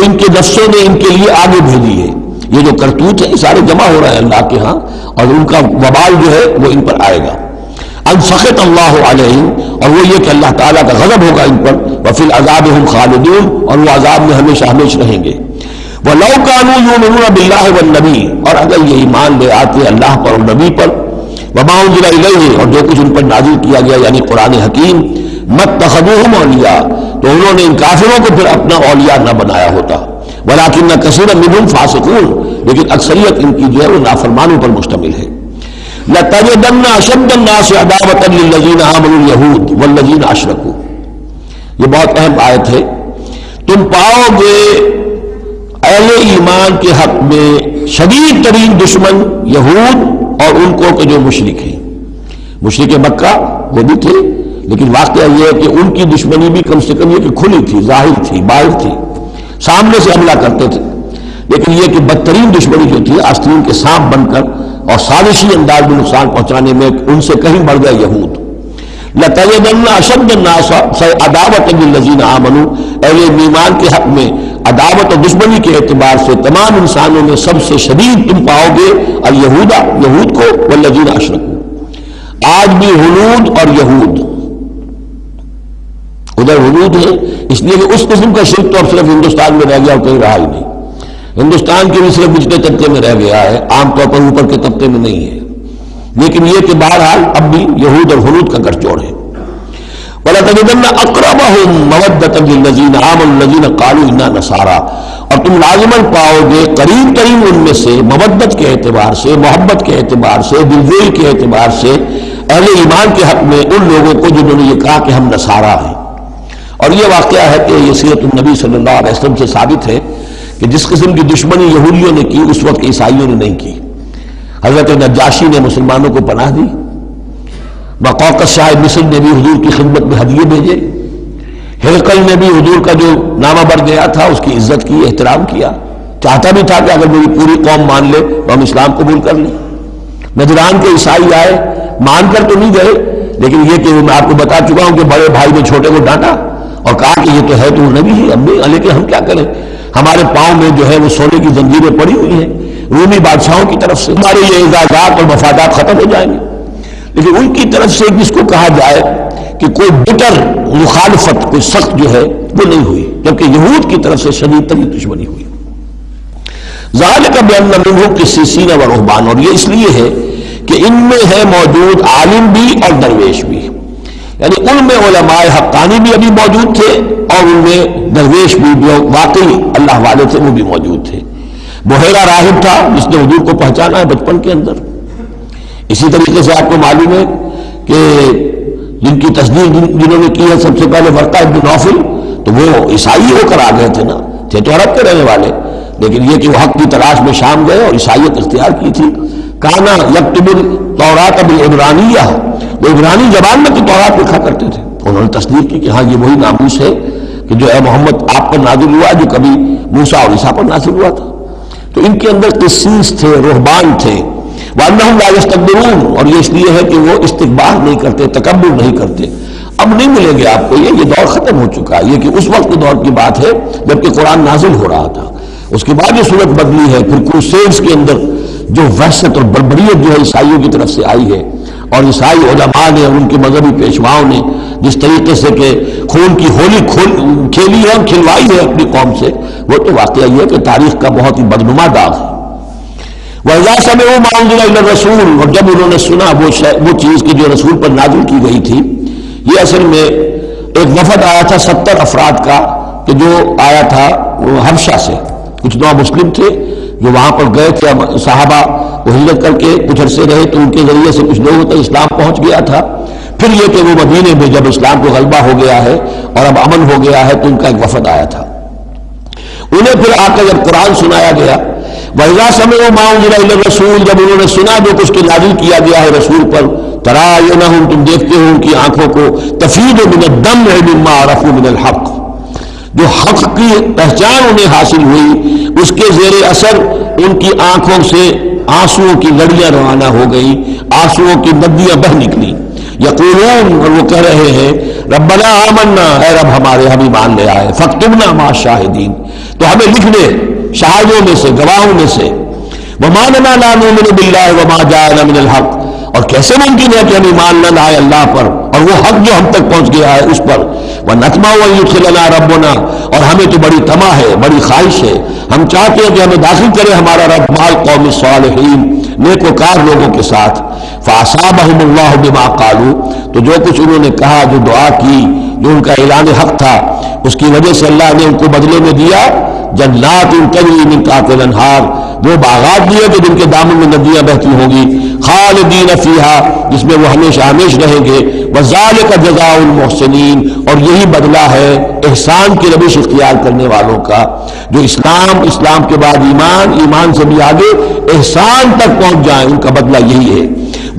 ان کے نفسوں نے ان کے لیے آگے بھیجی ہے۔ یہ جو کرتوت ہے سارے جمع ہو رہے ہیں اللہ کے ہاں، اور ان کا وبال جو ہے وہ ان پر آئے گا۔ ان سخط اللہ علیہم، اور وہ یہ کہ اللہ تعالیٰ کا غضب ہوگا ان پر، وفی العذاب ہم خالدون، اور وہ عذاب میں ہمیشہ ہمیشہ رہیں گے۔ وَلَوْ كَانُوا يُؤْمِنُونَ بِاللَّهِ وَالنَّبِيِّ، اور اگر یہ ایمان لے آتے اللہ پر اور نبی پر، وَمَا أُنزِلَ إِلَيْهِ، اور جو کچھ ان پر نازل کیا گیا یعنی قرآن حکیم، مَتَّخَذُوهُمْ أَوْلِيَاءَ، تو انہوں نے ان کافروں کو پھر اپنا اولیاء نہ بنایا ہوتا۔ وَلَكِنَّ كَثِيرًا مِنْهُمْ فَاسِقُونَ، لیکن اکثریت ان کی جو ہے وہ نافرمانوں پر مشتمل ہے۔ لَتَجِدَنَّ أَشَدَّ النَّاسِ عَدَاوَةً لِلَّذِينَ آمَنُوا الْيَهُودَ وَالَّذِينَ أَشْرَكُوا، یہ بہت اہم آیت ہے۔ تم پاؤ گے اہل ایمان کے حق میں شدید ترین دشمن یہود اور ان کو کہ جو مشرک ہیں۔ مشرک مکہ وہ بھی تھے، لیکن واقعہ یہ ہے کہ ان کی دشمنی بھی کم سے کم یہ کہ کھلی تھی، ظاہر تھی، باہر تھی، سامنے سے حملہ کرتے تھے، لیکن یہ کہ بدترین دشمنی جو تھی آستین کے سانپ بن کر اور سازشی انداز میں نقصان پہنچانے میں ان سے کہیں بڑھ گئے یہود۔ لَتَجِدَنَّ أَشَدَّ النَّاسِ عَدَاوَةً لِلَّذِينَ آمَنُوا، اہل ایمان کے حق میں عداوت اور دشمنی کے اعتبار سے تمام انسانوں میں سب سے شدید تم پاؤ گے الیہود، یہود کو، والذین اشرکوا۔ آج بھی ہنود اور یہود، ادھر ہنود ہے اس لیے کہ اس قسم کا شرک تو اب صرف ہندوستان میں رہ گیا اور کہیں رہا ہی نہیں۔ ہندوستان کے بھی صرف نچلے طبقے میں رہ گیا ہے، عام طور پر اوپر کے طبقے میں نہیں ہے، لیکن یہ کہ بہرحال اب بھی یہود اور ہنود کا گٹجوڑ ہے۔ وَلَتَجِدَنَّ أَقْرَبَهُمْ مَوَدَّةً لِلَّذِينَ آمَنُوا الَّذِينَ قَالُوا إِنَّا نَصَارَىٰ، اور تم لازماً پاؤ گے قریب ترین ان میں سے مودت کے اعتبار سے، محبت کے اعتبار سے، دلجوئی کے اعتبار سے اہل ایمان کے حق میں ان لوگوں کو جنہوں نے یہ کہا کہ ہم نصارہ ہیں۔ اور یہ واقعہ ہے کہ یہ سیرت النبی صلی اللہ علیہ وسلم سے ثابت ہے کہ جس قسم کی دشمنی یہودیوں نے کی اس وقت عیسائیوں نے نہیں کی۔ حضرت نجاشی نے مسلمانوں کو پناہ دی، مقوقس شاہ مصر نے بھی حضور کی خدمت میں ہدیے بھیجے، ہرقل نے بھی حضور کا جو نامہ بڑھ گیا تھا اس کی عزت کی، احترام کیا، چاہتا بھی تھا کہ اگر میری پوری قوم مان لے تو ہم اسلام قبول کر لیں۔ نجران کے عیسائی آئے، مان کر تو نہیں گئے، لیکن یہ کہ میں آپ کو بتا چکا ہوں کہ بڑے بھائی نے چھوٹے کو ڈانٹا اور کہا کہ یہ تو ہے تو نبی ہی، اب بھی لیکن ہم کیا کریں، ہمارے پاؤں میں جو ہے وہ سونے کی زنجیریں پڑی ہوئی ہیں رومی بادشاہوں کی طرف سے، ہمارے یہ اعزازات اور مفادات ختم ہو جائیں گے۔ لیکن ان کی طرف سے جس کو کہا جائے کہ کوئی بٹر مخالفت، کوئی سخت جو ہے وہ نہیں ہوئی، جبکہ یہود کی طرف سے شدید ترین دشمنی ہوئی۔ ذالک بأن منہم قسیسین و رہبان، اور یہ اس لیے ہے کہ ان میں ہے موجود عالم بھی اور درویش بھی، یعنی ان میں علماء حقانی بھی ابھی موجود تھے اور ان میں درویش بھی جو واقعی اللہ والے تھے وہ بھی موجود تھے۔ بحیرہ راہب تھا جس نے حضور کو پہچانا ہے بچپن کے اندر۔ اسی طریقے سے آپ کو معلوم ہے کہ جن کی تصدیق جنہوں نے کی ہے سب سے پہلے ورقہ ابن نوفل، تو وہ عیسائی ہو کر آ گئے تھے نا، تھے تو عرب کے رہنے والے، لیکن یہ کہ وہ حق کی تلاش میں شام گئے اور عیسائیت اختیار کی تھی۔ کانا یکتب التوراۃ بالعبرانیہ، وہ عبرانی زبان میں تو تورات لکھا کرتے تھے۔ انہوں نے تصدیق کی کہ ہاں یہ وہی ناموس ہے کہ جو اے محمد آپ پر نازل ہوا جو کبھی موسیٰ اور عیسیٰ پر نازل ہوا تھا۔ تو ان کے اندر قسیس تھے، رہبان تھے، وَأَنَّهُمْ لَا يَسْتَكْبِرُونَ، اور یہ اس لیے ہے کہ وہ استکبار نہیں کرتے، تکبر نہیں کرتے۔ اب نہیں ملیں گے آپ کو یہ دور ختم ہو چکا ہے، یہ کہ اس وقت کے دور کی بات ہے جبکہ قرآن نازل ہو رہا تھا۔ اس کے بعد یہ صورت بدلی ہے، پھر کروسیڈز کے اندر جو وحشت اور بربریت جو ہے عیسائیوں کی طرف سے آئی ہے، اور عیسائی علماء نے اور ان کے مذہبی پیشواؤں نے جس طریقے سے کہ خون کی ہولی کھیلی ہے اور کھلوائی ہے اپنی قوم سے، وہ تو واقعہ یہ ہے کہ تاریخ کا بہت ہی بدنما داغ ہے۔ وَإِذَا سَمِعُوا مَا أُنزِلَ إِلَى الرَّسُولِ، اور جب انہوں نے سنا وہ چیز کی جو رسول پر نازل کی گئی تھی، یہ اصل میں ایک وفد آیا تھا 70 افراد کا کہ جو آیا تھا حبشہ سے، کچھ نو مسلم تھے جو وہاں پر گئے تھے، صحابہ وہ ہجرت کر کے کچھ عرصے رہے تو ان کے ذریعے سے کچھ لوگوں تک اسلام پہنچ گیا تھا۔ پھر یہ کہ وہ مدینے میں جب اسلام کو غلبہ ہو گیا ہے اور اب امن ہو گیا ہے تو ان کا ایک وفد آیا تھا۔ انہیں پھر آ کر جب قرآن سنایا گیا، وَإِذَا سَمِعُوا مَا أُنزِلَ إِلَى الرَّسُولِ، جب انہوں نے سنا جو کچھ نازل کیا گیا ہے رسول پر، تَرَىٰ أَعْيُنَهُمْ، تم دیکھتے ہو ان کی آنکھوں کو، تَفِيضُ مِنَ الدَّمْعِ مِمَّا عَرَفُوا مِنَ الْحَقِّ، جو حق کی پہچان انہیں حاصل ہوئی اس کے زیر اثر ان کی آنکھوں سے آنسوؤں کی لڑیاں روانہ ہو گئی، آنسوؤں کی ندیاں بہہ نکلی۔ یقولون، اور وہ کہہ رہے ہیں، ربنا آمنا، اے رب ہمارے ہم ایمان لے آئے، فاکتبنا مع الشاہدین، تو ہمیں لکھ دے شاہدوں میں سے، گواہوں میں سے۔ وما لنا لا نؤمن باللہ وما جاءنا من الحق، اور کیسے ممکن ہے کہ ہم ایمان نہ لائے اللہ پر اور وہ حق جو ہم تک پہنچ گیا ہے اس پر۔ وَنَطْمَعُ أَن يُدْخِلَنَا رَبُّنَا، اور ہمیں تو بڑی طمع ہے، بڑی خواہش ہے، ہم چاہتے ہیں کہ ہمیں داخل کرے ہمارا رب مع القوم الصالحین، نیکوکار لوگوں کے ساتھ۔ فَأَصَابَهُمُ اللَّهُ بِمَا قَالُوا، تو جو کچھ انہوں نے کہا، جو دعا کی، جو ان کا اعلان حق تھا، اس کی وجہ سے اللہ نے ان کو بدلے میں دیا جنات تجری من تحتها الانہار، وہ باغات دیے کہ جن کے دامن میں ندیاں بہتی ہوں گی، خالدین فیہا، جس میں وہ ہمیشہ ہمیش رہیں گے، وذالک جزاء المحسنین، اور یہی بدلہ ہے احسان کی روش اختیار کرنے والوں کا، جو اسلام کے بعد ایمان سے بھی آگے احسان تک پہنچ جائیں، ان کا بدلہ یہی ہے۔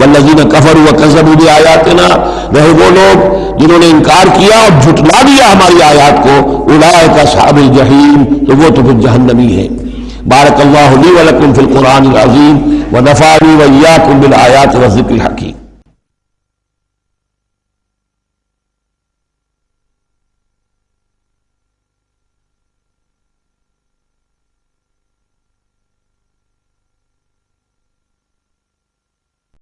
والذین کفروا وکذبوا بآیاتنا، رہے وہ لوگ جنہوں نے انکار کیا اور جھٹلا دیا ہماری آیات کو، اولئک اصحاب الجحیم، تو وہ تو پھر جہنمی ہے۔ بارک اللہ لی ولکم فی القرآن العظیم ونفعنی وإیاکم بالآیات والذکر الحکیم۔